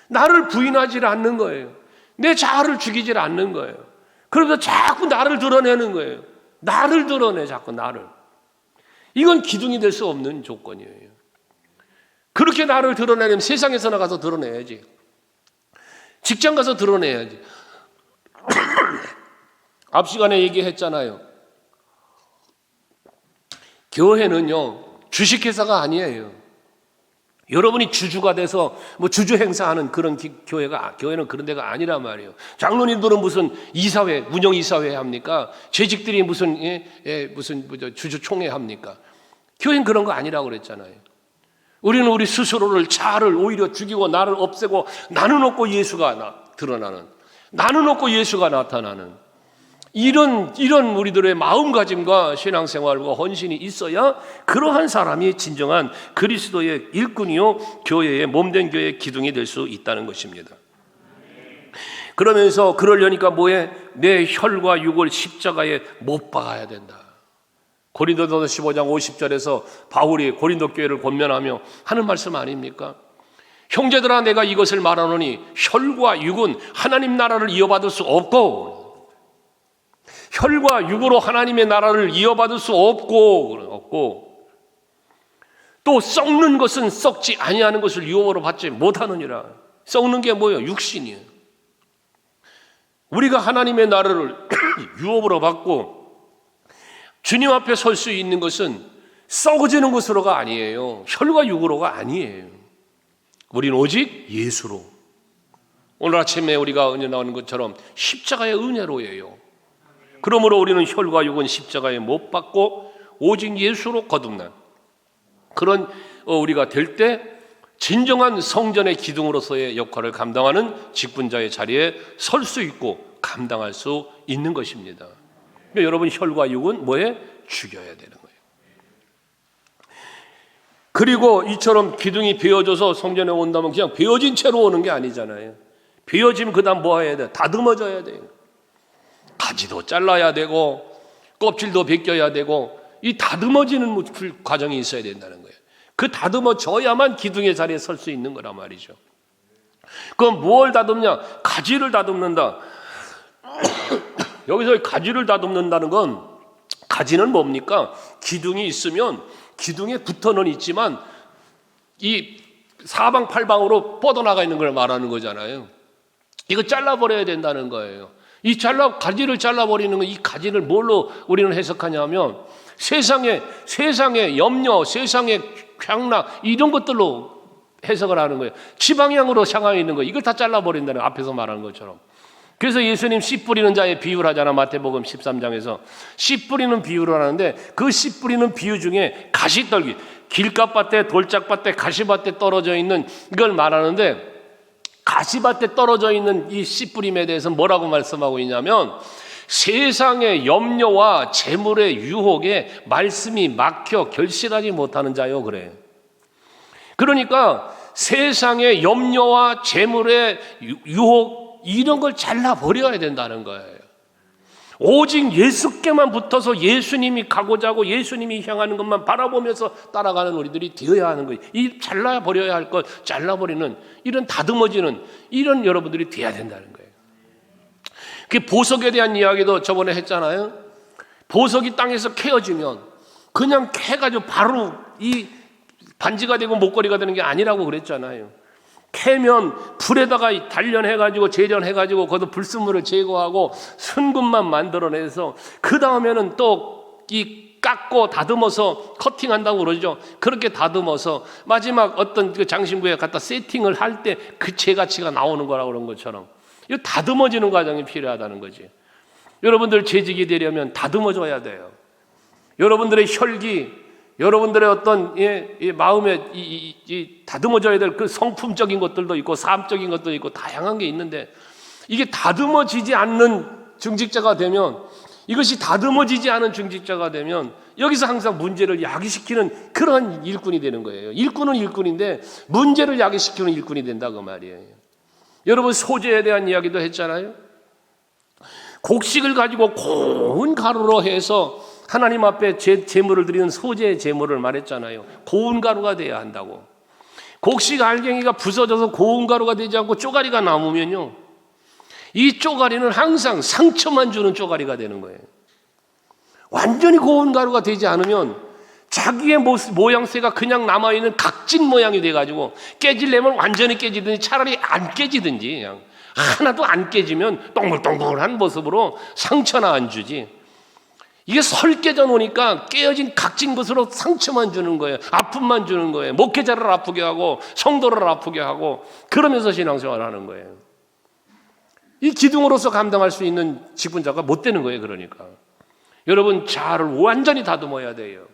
Speaker 1: 나를 부인하지 않는 거예요. 내 자아를 죽이지 않는 거예요. 그러면서 자꾸 나를 드러내는 거예요. 나를 드러내, 자꾸 나를. 이건 기둥이 될 수 없는 조건이에요. 그렇게 나를 드러내려면 세상에서 나가서 드러내야지. 직장 가서 드러내야지. 앞 시간에 얘기했잖아요. 교회는요, 주식회사가 아니에요. 여러분이 주주가 돼서 뭐 주주 행사하는 그런 교회는 그런 데가 아니란 말이에요. 장로님들은 무슨 이사회, 운영 이사회 합니까? 재직들이 무슨 주주 총회 합니까? 교회는 그런 거 아니라고 그랬잖아요. 우리는 우리 스스로를 자아를 오히려 죽이고 나를 없애고 나는 없고 예수가 드러나는, 나는 없고 예수가 나타나는 이런 우리들의 마음가짐과 신앙생활과 헌신이 있어야 그러한 사람이 진정한 그리스도의 일꾼이요 교회의 몸된 교회의 기둥이 될 수 있다는 것입니다. 그러면서 그러려니까 뭐해? 내 혈과 육을 십자가에 못 박아야 된다. 고린도전서 15장 50절에서 바울이 고린도 교회를 권면하며 하는 말씀 아닙니까? 형제들아 내가 이것을 말하노니 혈과 육은 하나님 나라를 이어받을 수 없고, 혈과 육으로 하나님의 나라를 이어받을 수 없고 또 썩는 것은 썩지 아니하는 것을 유업으로 받지 못하느니라. 썩는 게 뭐예요? 육신이에요. 우리가 하나님의 나라를 유업으로 받고 주님 앞에 설 수 있는 것은 썩어지는 것으로가 아니에요. 혈과 육으로가 아니에요. 우리는 오직 예수로. 오늘 아침에 우리가 은혜 나오는 것처럼 십자가의 은혜로예요. 그러므로 우리는 혈과 육은 십자가에 못 박고 오직 예수로 거듭난 그런 우리가 될 때 진정한 성전의 기둥으로서의 역할을 감당하는 직분자의 자리에 설 수 있고 감당할 수 있는 것입니다. 그러니까 여러분 혈과 육은 뭐에? 죽여야 되는 거예요. 그리고 이처럼 기둥이 베어져서 성전에 온다면 그냥 베어진 채로 오는 게 아니잖아요. 베어지면 그 다음 뭐 해야 돼? 다듬어져야 돼요. 가지도 잘라야 되고 껍질도 벗겨야 되고 이 다듬어지는 과정이 있어야 된다는 거예요. 그 다듬어져야만 기둥의 자리에 설 수 있는 거란 말이죠. 그럼 뭘 다듬냐? 가지를 다듬는다. 여기서 가지를 다듬는다는 건 가지는 뭡니까? 기둥이 있으면 기둥에 붙어는 있지만 이 사방팔방으로 뻗어나가 있는 걸 말하는 거잖아요. 이거 잘라버려야 된다는 거예요. 이 가지를 잘라버리는 건 이 가지를 뭘로 우리는 해석하냐면 세상의 염려, 세상의 쾌락 이런 것들로 해석을 하는 거예요. 지방향으로 향하여 있는 거 이걸 다 잘라버린다는 앞에서 말하는 것처럼. 그래서 예수님 씨 뿌리는 자의 비유를 하잖아. 마태복음 13장에서 씨 뿌리는 비유를 하는데 그 씨 뿌리는 비유 중에 가시떨기, 길가밭에 돌짝밭에 가시밭에 떨어져 있는 이걸 말하는데 가시밭에 떨어져 있는 이 씨 뿌림에 대해서 뭐라고 말씀하고 있냐면 세상의 염려와 재물의 유혹에 말씀이 막혀 결실하지 못하는 자요 그래. 그러니까 세상의 염려와 재물의 유혹 이런 걸 잘라버려야 된다는 거예요. 오직 예수께만 붙어서 예수님이 가고자 하고 예수님이 향하는 것만 바라보면서 따라가는 우리들이 되어야 하는 거예요. 이 잘라버려야 할 것 잘라버리는 이런 다듬어지는 이런 여러분들이 되어야 된다는 거예요. 그 보석에 대한 이야기도 저번에 했잖아요. 보석이 땅에서 캐어지면 그냥 캐가지고 바로 이 반지가 되고 목걸이가 되는 게 아니라고 그랬잖아요. 캐면 불에다가 단련해가지고 재련해가지고 거기서 불순물을 제거하고 순금만 만들어내서 그 다음에는 또 이 깎고 다듬어서 커팅한다고 그러죠. 그렇게 다듬어서 마지막 어떤 그 장신구에 갖다 세팅을 할 때 그 재가치가 나오는 거라고 그런 것처럼 이 다듬어지는 과정이 필요하다는 거지. 여러분들 재직이 되려면 다듬어져야 돼요. 여러분들의 혈기, 여러분들의 어떤 마음에 다듬어져야 될 그 성품적인 것들도 있고 삶적인 것도 있고 다양한 게 있는데 이게 다듬어지지 않는 중직자가 되면 이것이 다듬어지지 않은 중직자가 되면 여기서 항상 문제를 야기시키는 그런 일꾼이 되는 거예요. 일꾼은 일꾼인데 문제를 야기시키는 일꾼이 된다 그 말이에요. 여러분 소재에 대한 이야기도 했잖아요. 곡식을 가지고 고운 가루로 해서 하나님 앞에 제물을 드리는 소재의 제물을 말했잖아요. 고운 가루가 돼야 한다고. 곡식 알갱이가 부서져서 고운 가루가 되지 않고 쪼가리가 남으면요, 이 쪼가리는 항상 상처만 주는 쪼가리가 되는 거예요. 완전히 고운 가루가 되지 않으면 자기의 모양새가 그냥 남아있는 각진 모양이 돼가지고 깨지려면 완전히 깨지든지 차라리 안 깨지든지 그냥 하나도 안 깨지면 동글동글한 모습으로 상처나 안 주지. 이게 설깨져 놓으니까 깨어진 각진 것으로 상처만 주는 거예요. 아픔만 주는 거예요. 목회자를 아프게 하고 성도를 아프게 하고 그러면서 신앙생활을 하는 거예요. 이 기둥으로서 감당할 수 있는 직분자가 못 되는 거예요. 그러니까 여러분 자아를 완전히 다듬어야 돼요.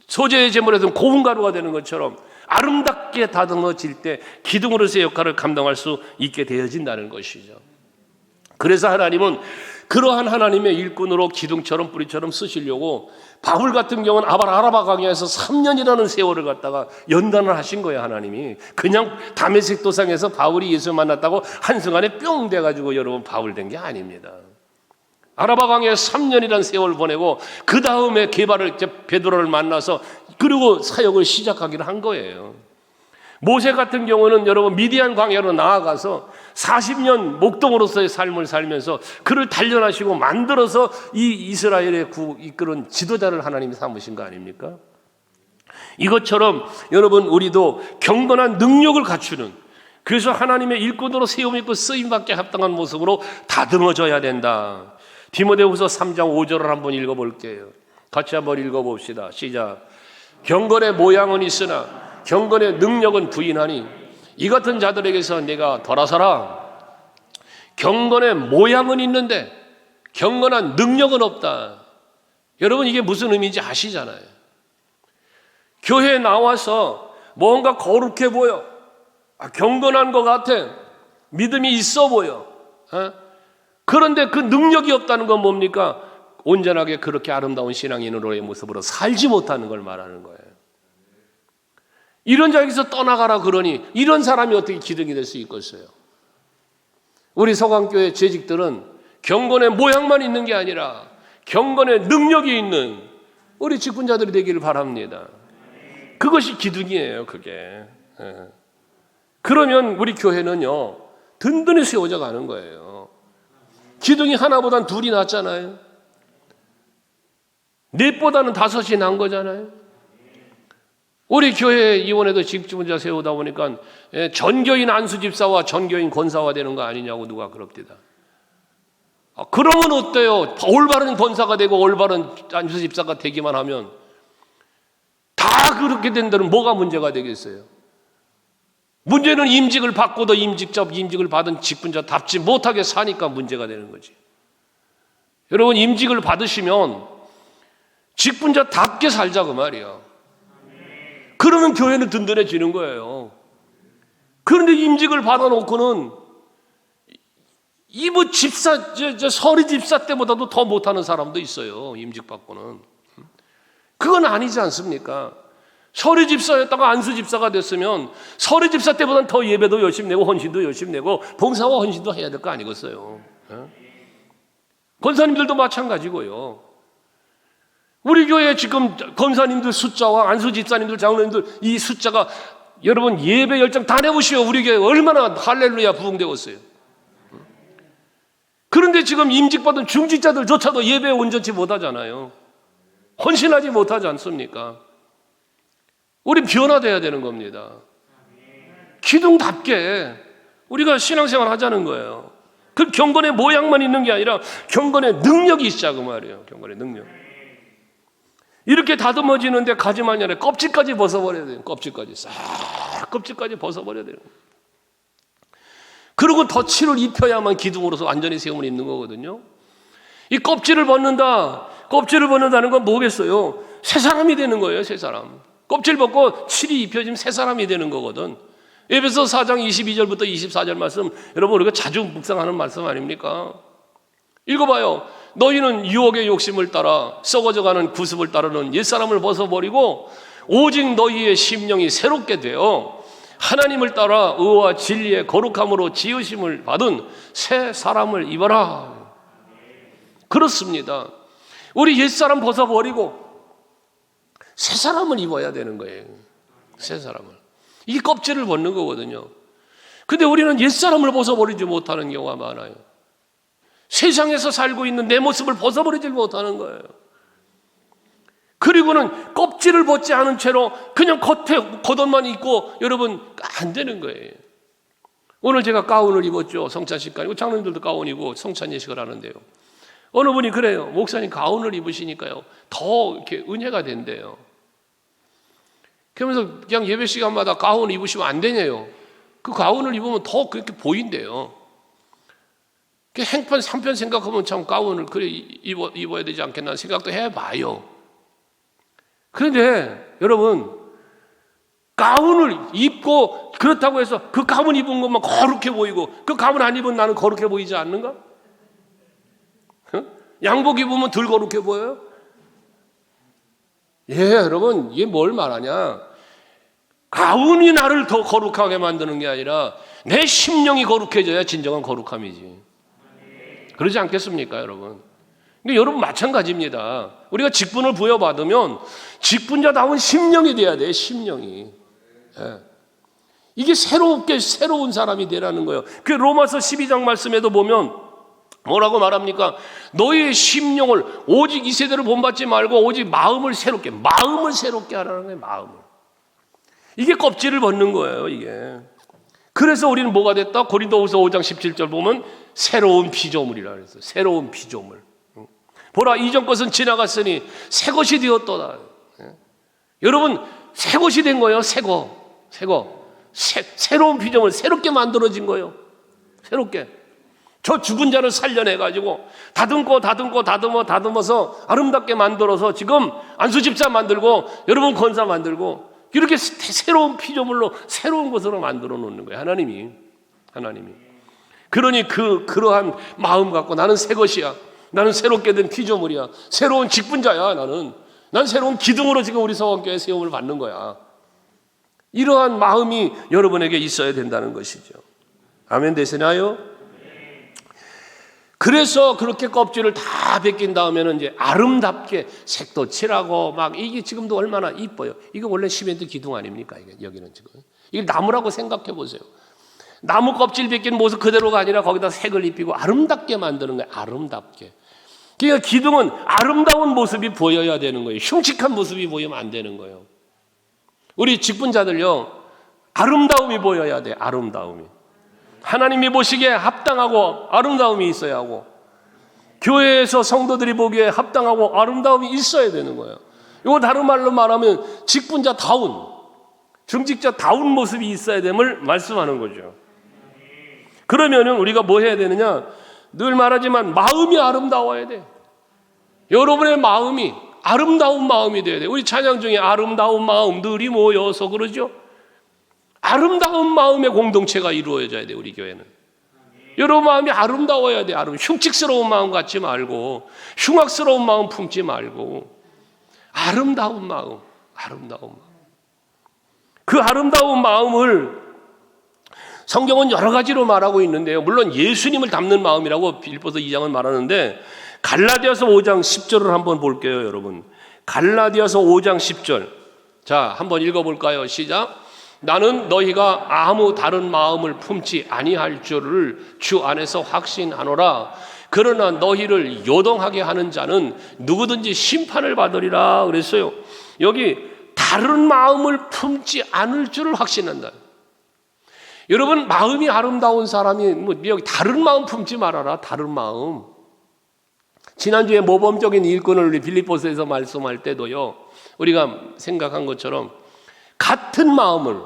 Speaker 1: 소재의 제물에서는 고운 가루가 되는 것처럼 아름답게 다듬어질 때 기둥으로서의 역할을 감당할 수 있게 되어진다는 것이죠. 그래서 하나님은 그러한 하나님의 일꾼으로 기둥처럼 뿌리처럼 쓰시려고 바울 같은 경우는 아라바 광야에서 3년이라는 세월을 갖다가 연단을 하신 거예요. 하나님이 그냥 다메섹 도상에서 바울이 예수 만났다고 한순간에 뿅 돼가지고 여러분 바울 된 게 아닙니다. 아라바 광야에 3년이라는 세월을 보내고 그 다음에 베드로를 만나서 그리고 사역을 시작하기를 한 거예요. 모세 같은 경우는 여러분 미디안 광야로 나아가서 40년 목동으로서의 삶을 살면서 그를 단련하시고 만들어서 이 이스라엘의 이끄는 지도자를 하나님이 삼으신 거 아닙니까? 이것처럼 여러분 우리도 경건한 능력을 갖추는, 그래서 하나님의 일꾼으로 세움 있고 쓰임받게 합당한 모습으로 다듬어져야 된다. 디모데후서 3장 5절을 한번 읽어볼게요. 같이 한번 읽어봅시다. 시작. 경건의 모양은 있으나 경건의 능력은 부인하니 이 같은 자들에게서 내가 덜하사라. 경건의 모양은 있는데 경건한 능력은 없다. 여러분 이게 무슨 의미인지 아시잖아요. 교회에 나와서 뭔가 거룩해 보여, 경건한 것 같아, 믿음이 있어 보여. 그런데 그 능력이 없다는 건 뭡니까? 온전하게 그렇게 아름다운 신앙인으로의 모습으로 살지 못하는 걸 말하는 거예요. 이런 자에게서 떠나가라 그러니 이런 사람이 어떻게 기둥이 될 수 있겠어요? 우리 서강교회 재직들은 경건의 모양만 있는 게 아니라 경건의 능력이 있는 우리 직분자들이 되기를 바랍니다. 그것이 기둥이에요. 그게. 그러면 우리 교회는요 든든히 세워져 가는 거예요. 기둥이 하나보단 둘이 낫잖아요. 넷보다는 다섯이 난 거잖아요. 우리 교회 이번에도 직분자 세우다 보니까 전교인 안수집사와 전교인 권사가 되는 거 아니냐고 누가 그럽니다. 그러면 어때요? 올바른 권사가 되고 올바른 안수집사가 되기만 하면 다 그렇게 된다면 뭐가 문제가 되겠어요? 문제는 임직을 받고도 임직을 받은 직분자답지 못하게 사니까 문제가 되는 거지. 여러분 임직을 받으시면 직분자답게 살자 그 말이야. 그러면 교회는 든든해지는 거예요. 그런데 임직을 받아놓고는 이 집사, 서리 집사 때보다도 더 못하는 사람도 있어요. 임직 받고는. 그건 아니지 않습니까? 서리 집사였다가 안수 집사가 됐으면 서리 집사 때보다는 더 예배도 열심히 내고 헌신도 열심히 내고 봉사와 헌신도 해야 될 거 아니겠어요? 권사님들도 마찬가지고요. 우리 교회 지금 권사님들 숫자와 안수 집사님들, 장로님들 이 숫자가 여러분 예배 열정 다 내보시오. 우리 교회 얼마나 할렐루야 부흥되었어요. 그런데 지금 임직받은 중직자들조차도 예배에 온전치 못하잖아요. 헌신하지 못하지 않습니까? 우리 변화돼야 되는 겁니다. 기둥답게 우리가 신앙생활 하자는 거예요. 그 경건의 모양만 있는 게 아니라 경건의 능력이 있자 그 말이에요. 경건의 능력. 이렇게 다듬어지는데 가지만이 아니라 껍질까지 벗어버려야 돼요. 껍질까지 싹 껍질까지 벗어버려야 돼요. 그리고 덧칠을 입혀야만 기둥으로서 완전히 세움을 입는 거거든요. 이 껍질을 벗는다. 껍질을 벗는다는 건 뭐겠어요? 새 사람이 되는 거예요. 새 사람. 껍질 벗고 칠이 입혀지면 새 사람이 되는 거거든. 에베소 4장 22절부터 24절 말씀 여러분 우리가 자주 묵상하는 말씀 아닙니까? 읽어봐요. 너희는 유혹의 욕심을 따라 썩어져가는 구습을 따르는 옛사람을 벗어버리고 오직 너희의 심령이 새롭게 되어 하나님을 따라 의와 진리의 거룩함으로 지으심을 받은 새 사람을 입어라. 그렇습니다. 우리 옛사람 벗어버리고 새 사람을 입어야 되는 거예요. 새 사람을. 이 껍질을 벗는 거거든요. 근데 우리는 옛사람을 벗어버리지 못하는 경우가 많아요. 세상에서 살고 있는 내 모습을 벗어버리지 못하는 거예요. 그리고는 껍질을 벗지 않은 채로 그냥 겉옷만 입고 여러분 안 되는 거예요. 오늘 제가 가운을 입었죠. 성찬식 아니고 장로님들도 가운 입고 성찬 예식을 하는데요. 어느 분이 그래요. 목사님 가운을 입으시니까요. 더 이렇게 은혜가 된대요. 그러면서 그냥 예배 시간마다 가운을 입으시면 안 되냐요. 그 가운을 입으면 더 그렇게 보인대요. 행편 3편 생각하면 참 가운을 그래 입어야 되지 않겠나 생각도 해봐요. 그런데 여러분 가운을 입고 그렇다고 해서 그 가운 입은 것만 거룩해 보이고 그 가운 안 입은 나는 거룩해 보이지 않는가? 양복 입으면 덜 거룩해 보여요? 예, 여러분, 이게 뭘 말하냐? 가운이 나를 더 거룩하게 만드는 게 아니라 내 심령이 거룩해져야 진정한 거룩함이지. 그러지 않겠습니까, 여러분? 근데 여러분 마찬가지입니다. 우리가 직분을 부여받으면 직분자다운 심령이 돼야 돼, 심령이. 예. 이게 새로운 사람이 되라는 거예요. 그 로마서 12장 말씀에도 보면 뭐라고 말합니까? 너희의 심령을 오직 이 세대를 본받지 말고 오직 마음을 새롭게 하라는 거예요. 마음을. 이게 껍질을 벗는 거예요. 이게. 그래서 우리는 뭐가 됐다? 고린도후서 5장 17절 보면 새로운 피조물이라 그랬어요. 새로운 피조물. 보라, 이전 것은 지나갔으니 새 것이 되었도다. 여러분, 새 것이 된 거예요. 새로운 피조물, 새롭게 만들어진 거예요. 새롭게. 저 죽은 자를 살려내가지고 다듬어서 아름답게 만들어서 지금 안수집사 만들고 여러분 권사 만들고 이렇게 새로운 피조물로 새로운 것으로 만들어 놓는 거예요. 하나님이. 그러니 그러한 마음 갖고 나는 새 것이야. 나는 새롭게 된 피조물이야. 새로운 직분자야. 난 새로운 기둥으로 지금 우리 서원교회 세움을 받는 거야. 이러한 마음이 여러분에게 있어야 된다는 것이죠. 아멘 되시나요? 그래서 그렇게 껍질을 다 벗긴 다음에는 이제 아름답게 색도 칠하고 막 이게 지금도 얼마나 이뻐요. 이거 원래 시멘트 기둥 아닙니까? 이게 여기는 지금. 이게 나무라고 생각해 보세요. 나무 껍질 벗긴 모습 그대로가 아니라 거기다 색을 입히고 아름답게 만드는 거예요. 아름답게. 그러니까 기둥은 아름다운 모습이 보여야 되는 거예요. 흉측한 모습이 보이면 안 되는 거예요. 우리 직분자들요, 아름다움이 보여야 돼. 아름다움이. 하나님이 보시기에 합당하고 아름다움이 있어야 하고 교회에서 성도들이 보기에 합당하고 아름다움이 있어야 되는 거예요. 이거 다른 말로 말하면 직분자다운, 중직자다운 모습이 있어야 됨을 말씀하는 거죠. 그러면은 우리가 뭐 해야 되느냐? 늘 말하지만 마음이 아름다워야 돼. 여러분의 마음이 아름다운 마음이 돼야 돼. 우리 찬양 중에 아름다운 마음들이 모여서 그러죠. 아름다운 마음의 공동체가 이루어져야 돼, 우리 교회는. 여러분 마음이 아름다워야 돼. 흉측스러운 마음 갖지 말고, 흉악스러운 마음 품지 말고, 아름다운 마음. 그 아름다운 마음을 성경은 여러 가지로 말하고 있는데요. 물론 예수님을 닮는 마음이라고 빌립보서 2장은 말하는데, 갈라디아서 5장 10절을 한번 볼게요, 여러분. 갈라디아서 5장 10절. 자, 한번 읽어볼까요? 시작. 나는 너희가 아무 다른 마음을 품지 아니할 줄을 주 안에서 확신하노라. 그러나 너희를 요동하게 하는 자는 누구든지 심판을 받으리라 그랬어요. 여기 다른 마음을 품지 않을 줄을 확신한다. 여러분 마음이 아름다운 사람이 여기 다른 마음 품지 말아라. 다른 마음. 지난주에 모범적인 일꾼을 우리 빌립보서에서 말씀할 때도요, 우리가 생각한 것처럼 같은 마음을,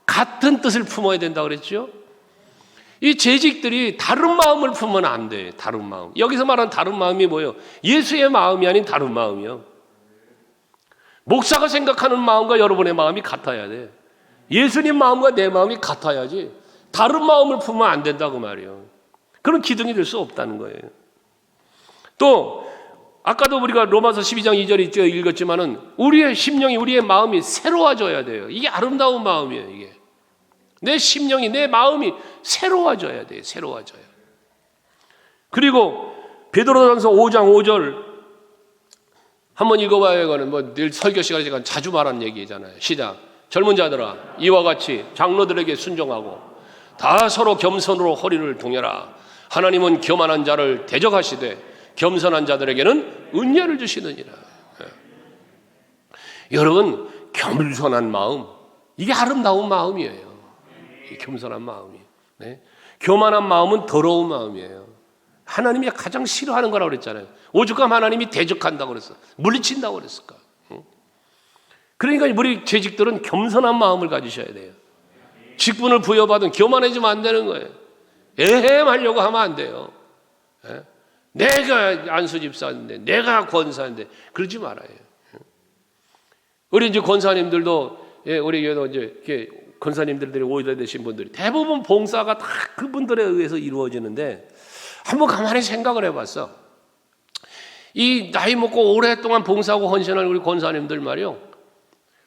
Speaker 1: 같은 뜻을 품어야 된다고 그랬죠? 이 재직들이 다른 마음을 품으면 안 돼. 다른 마음. 여기서 말하는 다른 마음이 뭐예요? 예수의 마음이 아닌 다른 마음이요. 목사가 생각하는 마음과 여러분의 마음이 같아야 돼. 예수님 마음과 내 마음이 같아야지 다른 마음을 품으면 안 된다고 말이에요. 그런 기둥이 될 수 없다는 거예요. 또 아까도 우리가 로마서 12장 2절 있죠. 읽었지만은 우리의 심령이, 우리의 마음이 새로워져야 돼요. 이게 아름다운 마음이에요. 이게 내 심령이, 내 마음이 새로워져야 돼요. 새로워져요. 그리고 베드로전서 5장 5절 한번 읽어봐요. 이거는 뭐 늘 설교 시간에 제가 자주 말하는 얘기잖아요. 시작. 젊은 자들아, 이와 같이 장로들에게 순종하고 다 서로 겸손으로 허리를 동여라. 하나님은 교만한 자를 대적하시되 겸손한 자들에게는 은혜를 주시느니라. 여러분, 겸손한 마음, 이게 아름다운 마음이에요. 겸손한 마음이. 네? 교만한 마음은 더러운 마음이에요. 하나님이 가장 싫어하는 거라고 그랬잖아요. 오죽하면 하나님이 대적한다고 그랬어. 물리친다고 그랬을까. 그러니까 우리 재직들은 겸손한 마음을 가지셔야 돼요. 직분을 부여받은 교만해지면 안 되는 거예요. 에헴하려고 하면 안 돼요. 내가 안수집사인데, 내가 권사인데, 그러지 말아요. 우리 이제 권사님들도 우리 이제 이렇게 권사님들이 오래 되신 분들이 대부분 봉사가 다 그분들에 의해서 이루어지는데 한번 가만히 생각을 해봤어. 이 나이 먹고 오랫동안 봉사하고 헌신하는 우리 권사님들 말이요.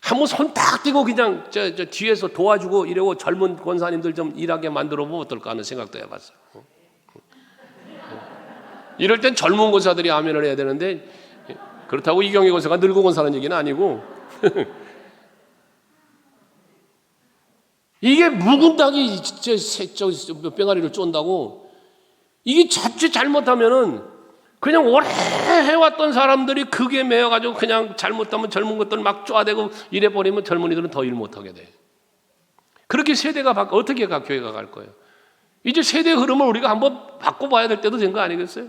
Speaker 1: 한번 손 딱 떼고 그냥 저 뒤에서 도와주고 이러고 젊은 권사님들 좀 일하게 만들어 보면 어떨까 하는 생각도 해봤어. 이럴 땐 젊은 권사들이 아멘을 해야 되는데 그렇다고 이경희 권사가 늙은 권사는 얘기는 아니고 이게 묵은 닭이 뺑아리를 쫀다고 이게 자칫 잘못하면은 그냥 오래 해왔던 사람들이 그게 매여가지고 그냥 잘못하면 젊은 것들 막 쪼아대고 이래버리면 젊은이들은 더 일 못하게 돼. 그렇게 세대가 어떻게 교회가 갈 거예요? 이제 세대 흐름을 우리가 한번 바꿔봐야 될 때도 된 거 아니겠어요?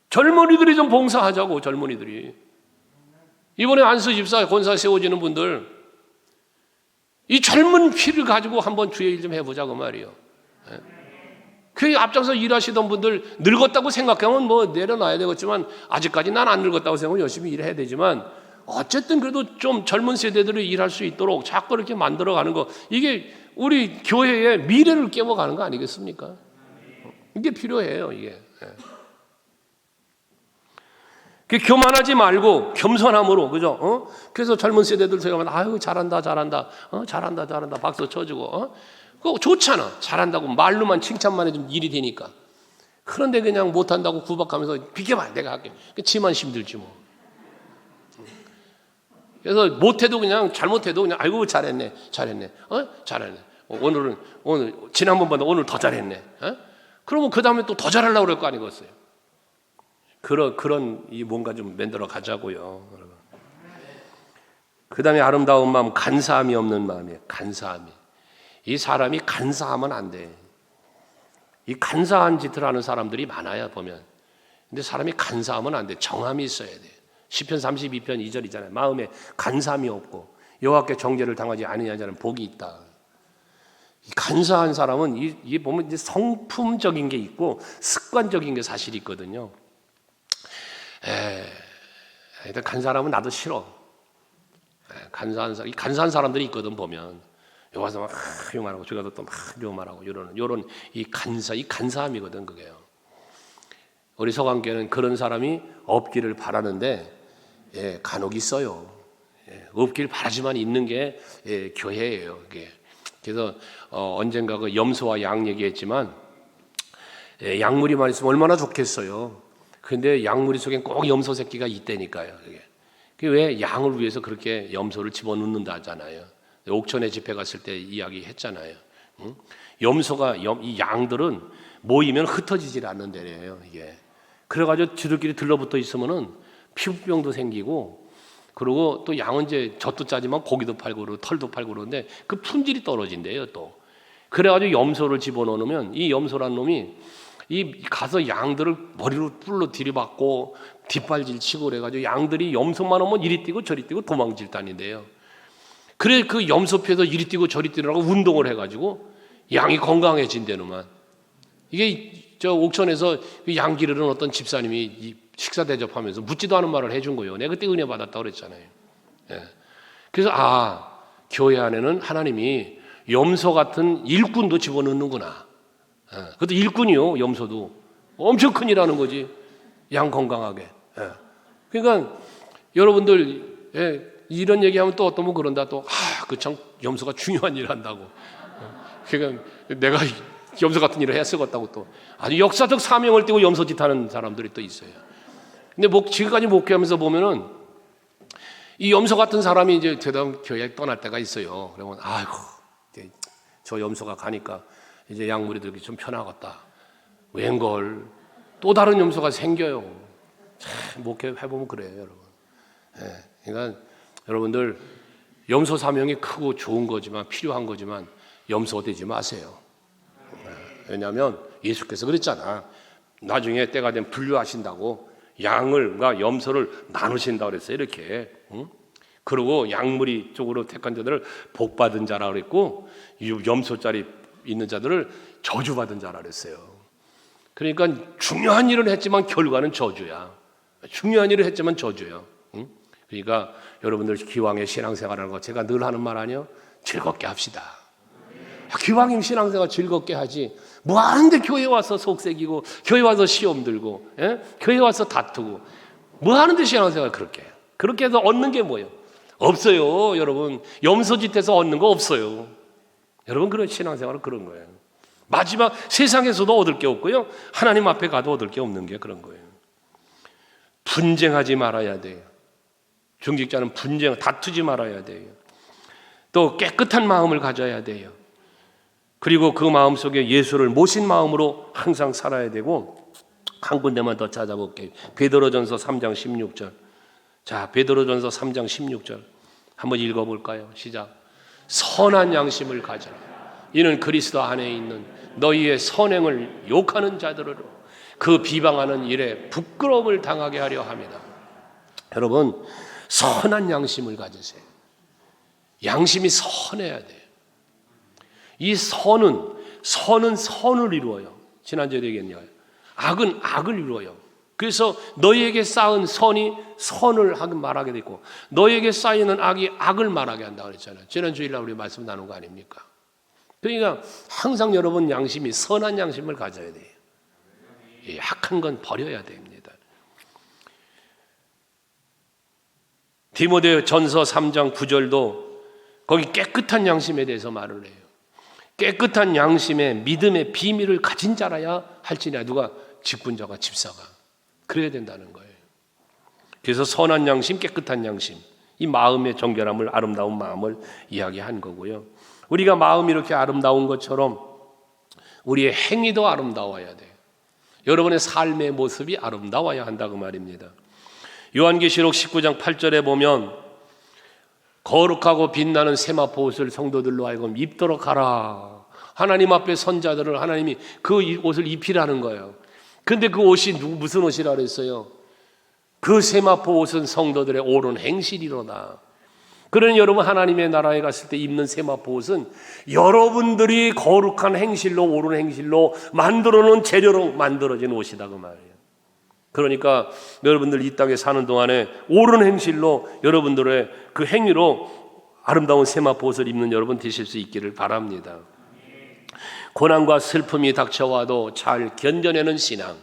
Speaker 1: 젊은이들이 좀 봉사하자고. 젊은이들이 이번에 안수 집사 권사 세워지는 분들 이 젊은 피를 가지고 한번 주의 일 좀 해보자고 말이에요. 그 앞장서 일하시던 분들 늙었다고 생각하면 뭐 내려놔야 되겠지만 아직까지 난 안 늙었다고 생각하면 열심히 일해야 되지만 어쨌든 그래도 좀 젊은 세대들이 일할 수 있도록 자꾸 이렇게 만들어가는 거 이게 우리 교회의 미래를 깨워가는 거 아니겠습니까? 이게 필요해요. 이게. 교만하지 말고 겸손함으로, 그죠? 그래서 젊은 세대들 생각하면 아유 잘한다 잘한다 박수 쳐주고 그거 좋잖아. 잘한다고 말로만 칭찬만 해주면 일이 되니까. 그런데 그냥 못한다고 구박하면서 비켜봐 내가 할게. 지만 힘들지 뭐. 그래서 못해도 그냥 잘못해도 그냥 아이고 잘했네 잘했네 오늘 지난번보다 오늘 더 잘했네. 그러면 그 다음에 또 더 잘하려고 그럴 거 아니겠어요? 그런 이 뭔가 좀 만들어 가자고요. 그 다음에 아름다운 마음, 간사함이 없는 마음이에요. 간사함이. 이 사람이 간사하면 안 돼. 이 간사한 짓을 하는 사람들이 많아요 보면. 근데 사람이 간사하면 안 돼. 정함이 있어야 돼. 시편 32편 2절이잖아요. 마음에 간사함이 없고 여호와께 정죄를 당하지 않으냐 자는 복이 있다. 이 간사한 사람은 이 보면 이제 성품적인 게 있고 습관적인 게 사실이 있거든요. 일단 간사하면 나도 싫어. 간사한 사람들이 있거든 보면. 여기 와서 막 요만하고 저기 가서 또 막 요만하고 요런 이 간사함이거든 그게요. 우리 서강교회는 그런 사람이 없기를 바라는데 간혹 있어요. 없길 바라지만 있는 게 교회예요. 그게. 그래서 언젠가 그 염소와 양 얘기했지만 양무리만 있으면 얼마나 좋겠어요. 근데 양무리 속엔 꼭 염소 새끼가 있다니까요. 그게 왜 양을 위해서 그렇게 염소를 집어넣는다 하잖아요. 옥천에 집회 갔을 때 이야기했잖아요. 염소가 이 양들은 모이면 흩어지질 않는데래요. 이게 그래가지고 지들끼리 들러붙어 있으면은 피부병도 생기고 그리고 또 양은 이제 젖도 짜지만 고기도 팔고 그러고 털도 팔고 그러는데 그 품질이 떨어진대요 또. 그래가지고 염소를 집어넣으면 이 염소란 놈이 이 가서 양들을 머리로 뿔로 들이받고 뒷발질 치고 그래가지고 양들이 염소만 오면 이리 뛰고 저리 뛰고 도망질 다닌대요. 그래 그 염소표에서 이리 뛰고 저리 뛰느라고 운동을 해가지고 양이 건강해진대누만. 이게 저 옥천에서 양 기르는 어떤 집사님이 식사 대접하면서 묻지도 않은 말을 해준 거예요. 내가 그때 은혜 받았다고 그랬잖아요. 그래서 교회 안에는 하나님이 염소 같은 일꾼도 집어넣는구나. 그것도 일꾼이요. 염소도 엄청 큰일하는 거지. 양 건강하게. 그러니까 여러분들 이런 얘기하면 또 어떤 분 그런다. 또 그 참 염소가 중요한 일을 한다고. 그러니까 내가 염소 같은 일을 했었다고 또 아주 역사적 사명을 띠고 염소짓 하는 사람들이 또 있어요. 근데 지금까지 목회하면서 보면은 이 염소 같은 사람이 이제 대담 교회에 떠날 때가 있어요. 그러면 아이고 저 염소가 가니까 이제 양무리 들기 좀 편하겠다. 웬걸 또 다른 염소가 생겨요. 참 목회 해보면 그래요, 여러분. 그러니까 여러분들 염소 사명이 크고 좋은 거지만 필요한 거지만 염소 되지 마세요. 왜냐하면 예수께서 그랬잖아. 나중에 때가 되면 분류하신다고 양을과 염소를 나누신다고 그랬어요. 이렇게. 그리고 양무리 쪽으로 택한 자들을 복받은 자라 그랬고 염소자리 있는 자들을 저주받은 자라 그랬어요. 그러니까 중요한 일을 했지만 결과는 저주야. 중요한 일을 했지만 저주예요. 그러니까 여러분들 기왕에 신앙생활하는 거 제가 늘 하는 말 아니요? 즐겁게 합시다. 기왕이면 신앙생활 즐겁게 하지. 뭐 하는데 교회 와서 속색이고 교회 와서 시험 들고 교회 와서 다투고 뭐 하는데 신앙생활 그렇게 해서 얻는 게 뭐예요? 없어요. 여러분 염소짓해서 얻는 거 없어요. 여러분 그런 신앙생활은 그런 거예요. 마지막 세상에서도 얻을 게 없고요, 하나님 앞에 가도 얻을 게 없는 게 그런 거예요. 분쟁하지 말아야 돼요. 중직자는 다투지 말아야 돼요. 또 깨끗한 마음을 가져야 돼요. 그리고 그 마음 속에 예수를 모신 마음으로 항상 살아야 되고, 한 군데만 더 찾아볼게요. 베드로전서 3장 16절. 자, 베드로전서 3장 16절 한번 읽어볼까요? 시작. 선한 양심을 가져라. 이는 그리스도 안에 있는 너희의 선행을 욕하는 자들으로 그 비방하는 일에 부끄러움을 당하게 하려 함이다. 여러분, 선한 양심을 가지세요. 양심이 선해야 돼요. 이 선은 선을 이루어요. 지난주에 얘기했냐요. 악은 악을 이루어요. 그래서 너희에게 쌓은 선이 선을 말하게 되고 너희에게 쌓이는 악이 악을 말하게 한다고 그랬잖아요. 지난 주일날 우리 말씀 나눈 거 아닙니까? 그러니까 항상 여러분 양심이 선한 양심을 가져야 돼요. 악한 건 버려야 됩니다. 디모데 전서 3장 9절도 거기 깨끗한 양심에 대해서 말을 해요. 깨끗한 양심에 믿음의 비밀을 가진 자라야 할지냐. 누가? 직분자가 집사가. 그래야 된다는 거예요. 그래서 선한 양심, 깨끗한 양심, 이 마음의 정결함을, 아름다운 마음을 이야기한 거고요. 우리가 마음이 이렇게 아름다운 것처럼 우리의 행위도 아름다워야 돼요. 여러분의 삶의 모습이 아름다워야 한다고 말입니다. 요한계시록 19장 8절에 보면 거룩하고 빛나는 세마포 옷을 성도들로 하여금 입도록 하라. 하나님 앞에 선 자들을 하나님이 그 옷을 입히라는 거예요. 근데 그 옷이 무슨 옷이라 그랬어요? 그 세마포 옷은 성도들의 옳은 행실이로다. 그러니 여러분 하나님의 나라에 갔을 때 입는 세마포 옷은 여러분들이 거룩한 행실로, 옳은 행실로 만들어 놓은 재료로 만들어진 옷이다 그 말이에요. 그러니까 여러분들 이 땅에 사는 동안에 옳은 행실로 여러분들의 그 행위로 아름다운 세마포 옷을 입는 여러분 되실 수 있기를 바랍니다. 고난과 슬픔이 닥쳐와도 잘 견뎌내는 신앙,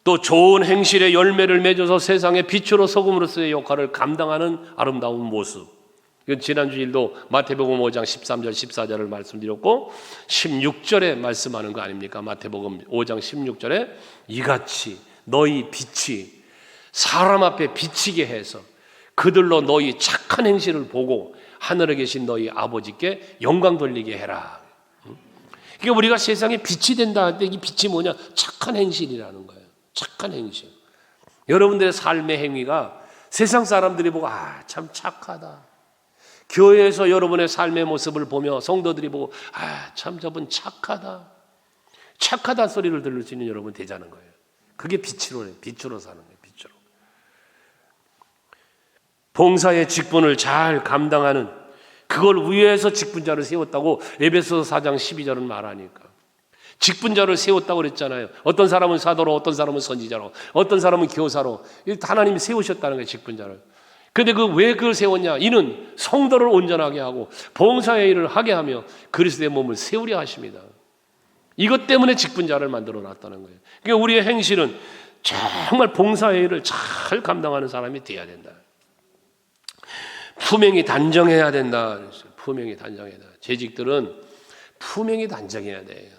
Speaker 1: 또 좋은 행실의 열매를 맺어서 세상의 빛으로 소금으로서의 역할을 감당하는 아름다운 모습. 이건 지난주일도 마태복음 5장 13절 14절을 말씀드렸고 16절에 말씀하는 거 아닙니까? 마태복음 5장 16절에 이같이 너희 빛이 사람 앞에 비치게 해서 그들로 너희 착한 행실을 보고 하늘에 계신 너희 아버지께 영광 돌리게 해라. 그러니까 우리가 세상에 빛이 된다 할 때 이 빛이 뭐냐? 착한 행실이라는 거예요. 착한 행실. 여러분들의 삶의 행위가 세상 사람들이 보고 참 착하다. 교회에서 여러분의 삶의 모습을 보며 성도들이 보고 참 저분 착하다. 착하다 소리를 들을 수 있는 여러분 되자는 거예요. 그게 빛으로 사는 거예요. 빛으로. 봉사의 직분을 잘 감당하는, 그걸 위해서 직분자를 세웠다고 에베소서 4장 12절은 말하니까. 직분자를 세웠다고 그랬잖아요. 어떤 사람은 사도로, 어떤 사람은 선지자로, 어떤 사람은 교사로. 하나님이 세우셨다는 거예요, 직분자를. 그런데 왜 그걸 세웠냐? 이는 성도를 온전하게 하고 봉사의 일을 하게 하며 그리스도의 몸을 세우려 하십니다. 이것 때문에 직분자를 만들어 놨다는 거예요. 그러니까 우리의 행실은 정말 봉사의 일을 잘 감당하는 사람이 되어야 된다. 품행이 단정해야 된다. 품행이 단정해야 된다. 재직들은 품행이 단정해야 돼요.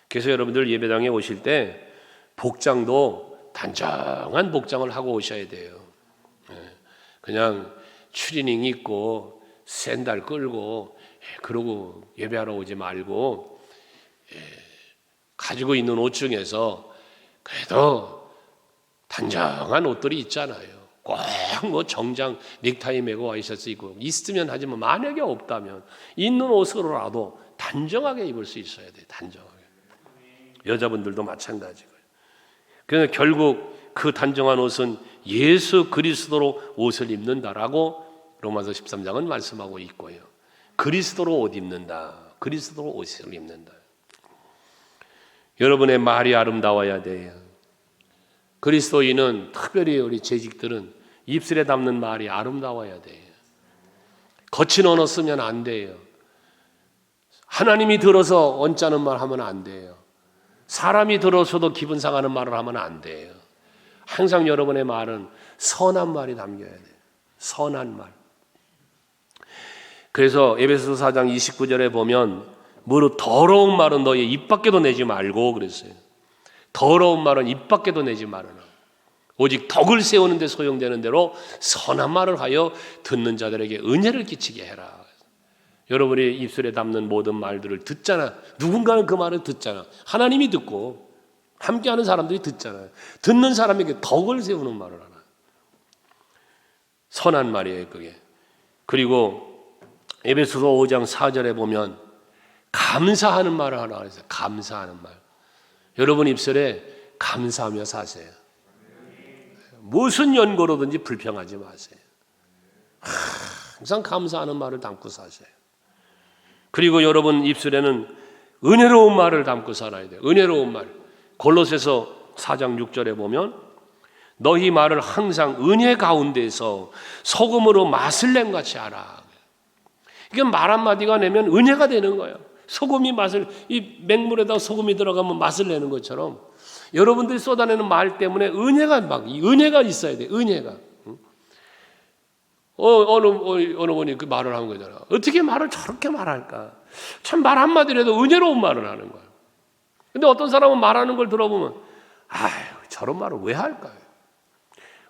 Speaker 1: 그래서 여러분들 예배당에 오실 때 복장도 단정한 복장을 하고 오셔야 돼요. 그냥 추리닝 입고 샌들 끌고 그러고 예배하러 오지 말고 가지고 있는 옷 중에서 그래도 단정한 옷들이 있잖아요. 꼭 뭐 정장 넥타이 메고 와 있을 수 있고 있으면 하지만 만약에 없다면 있는 옷으로라도 단정하게 입을 수 있어야 돼요. 단정하게. 여자분들도 마찬가지고요. 그래서 결국 그 단정한 옷은 예수 그리스도로 옷을 입는다라고 로마서 13장은 말씀하고 있고요. 그리스도로 옷 입는다. 그리스도로 옷을 입는다. 여러분의 말이 아름다워야 돼요. 그리스도인은, 특별히 우리 재직들은 입술에 담는 말이 아름다워야 돼요. 거친 언어 쓰면 안 돼요. 하나님이 들어서 언짢은 말 하면 안 돼요. 사람이 들어서도 기분 상하는 말을 하면 안 돼요. 항상 여러분의 말은 선한 말이 담겨야 돼요. 선한 말. 그래서 에베소서 4장 29절에 보면 무릇 더러운 말은 너의 입 밖에도 내지 말고 그랬어요. 더러운 말은 입 밖에도 내지 말아라. 오직 덕을 세우는 데 소용되는 대로 선한 말을 하여 듣는 자들에게 은혜를 끼치게 해라. 여러분이 입술에 담는 모든 말들을 듣잖아. 누군가는 그 말을 듣잖아. 하나님이 듣고 함께하는 사람들이 듣잖아요. 듣는 사람에게 덕을 세우는 말을 하라. 선한 말이에요, 그게. 그리고 에베소서 5장 4절에 보면 감사하는 말을 하라 그래서 감사하는 말. 여러분 입술에 감사하며 사세요. 무슨 연고로든지 불평하지 마세요. 항상 감사하는 말을 담고 사세요. 그리고 여러분 입술에는 은혜로운 말을 담고 살아야 돼요. 은혜로운 말. 골로새서 4장 6절에 보면 너희 말을 항상 은혜 가운데서 소금으로 맛을 낸 같이 하라. 이게 말 한마디가 내면 은혜가 되는 거예요. 소금이 맛을, 이 맹물에다 소금이 들어가면 맛을 내는 것처럼 여러분들이 쏟아내는 말 때문에 은혜가 있어야 돼. 은혜가. 어느 분이 그 말을 한 거잖아. 어떻게 말을 저렇게 말할까? 참 말 한마디라도 은혜로운 말을 하는 거야. 근데 어떤 사람은 말하는 걸 들어보면 아유, 저런 말을 왜 할까요?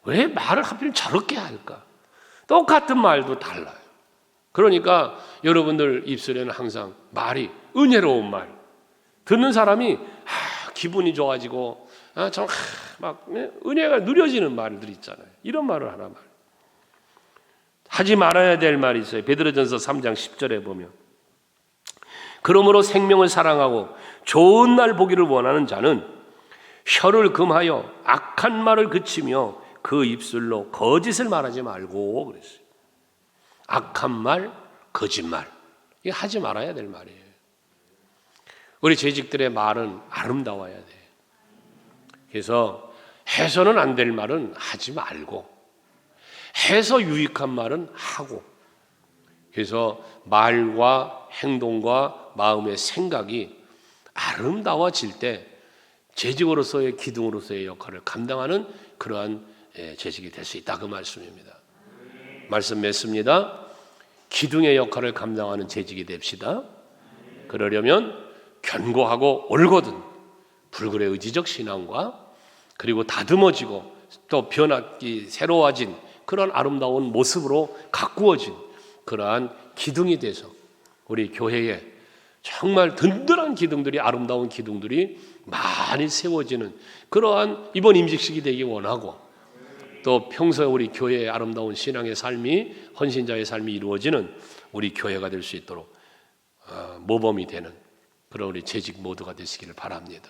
Speaker 1: 왜 말을 하필 저렇게 할까? 똑같은 말도 달라요. 그러니까 여러분들 입술에는 항상 말이 은혜로운 말. 듣는 사람이 기분이 좋아지고 막 은혜가 누려지는 말들 있잖아요. 이런 말을 하나 말. 하지 말아야 될 말이 있어요. 베드로전서 3장 10절에 보면 그러므로 생명을 사랑하고 좋은 날 보기를 원하는 자는 혀를 금하여 악한 말을 그치며 그 입술로 거짓을 말하지 말고 그랬어요. 악한 말, 거짓말. 이거 하지 말아야 될 말이에요. 우리 재직들의 말은 아름다워야 돼요. 그래서 해서는 안 될 말은 하지 말고 해서 유익한 말은 하고 그래서 말과 행동과 마음의 생각이 아름다워질 때 재직으로서의 기둥으로서의 역할을 감당하는 그러한 재직이 될 수 있다 그 말씀입니다. 말씀 맺습니다. 기둥의 역할을 감당하는 재직이 됩시다. 그러려면 견고하고 올곧은 불굴의 의지적 신앙과 그리고 다듬어지고 또 변하기 새로워진 그런 아름다운 모습으로 가꾸어진 그러한 기둥이 돼서 우리 교회에 정말 든든한 기둥들이 아름다운 기둥들이 많이 세워지는 그러한 이번 임직식이 되기 원하고 또 평소에 우리 교회의 아름다운 신앙의 삶이 헌신자의 삶이 이루어지는 우리 교회가 될 수 있도록 모범이 되는 그런 우리 재직 모두가 되시기를 바랍니다.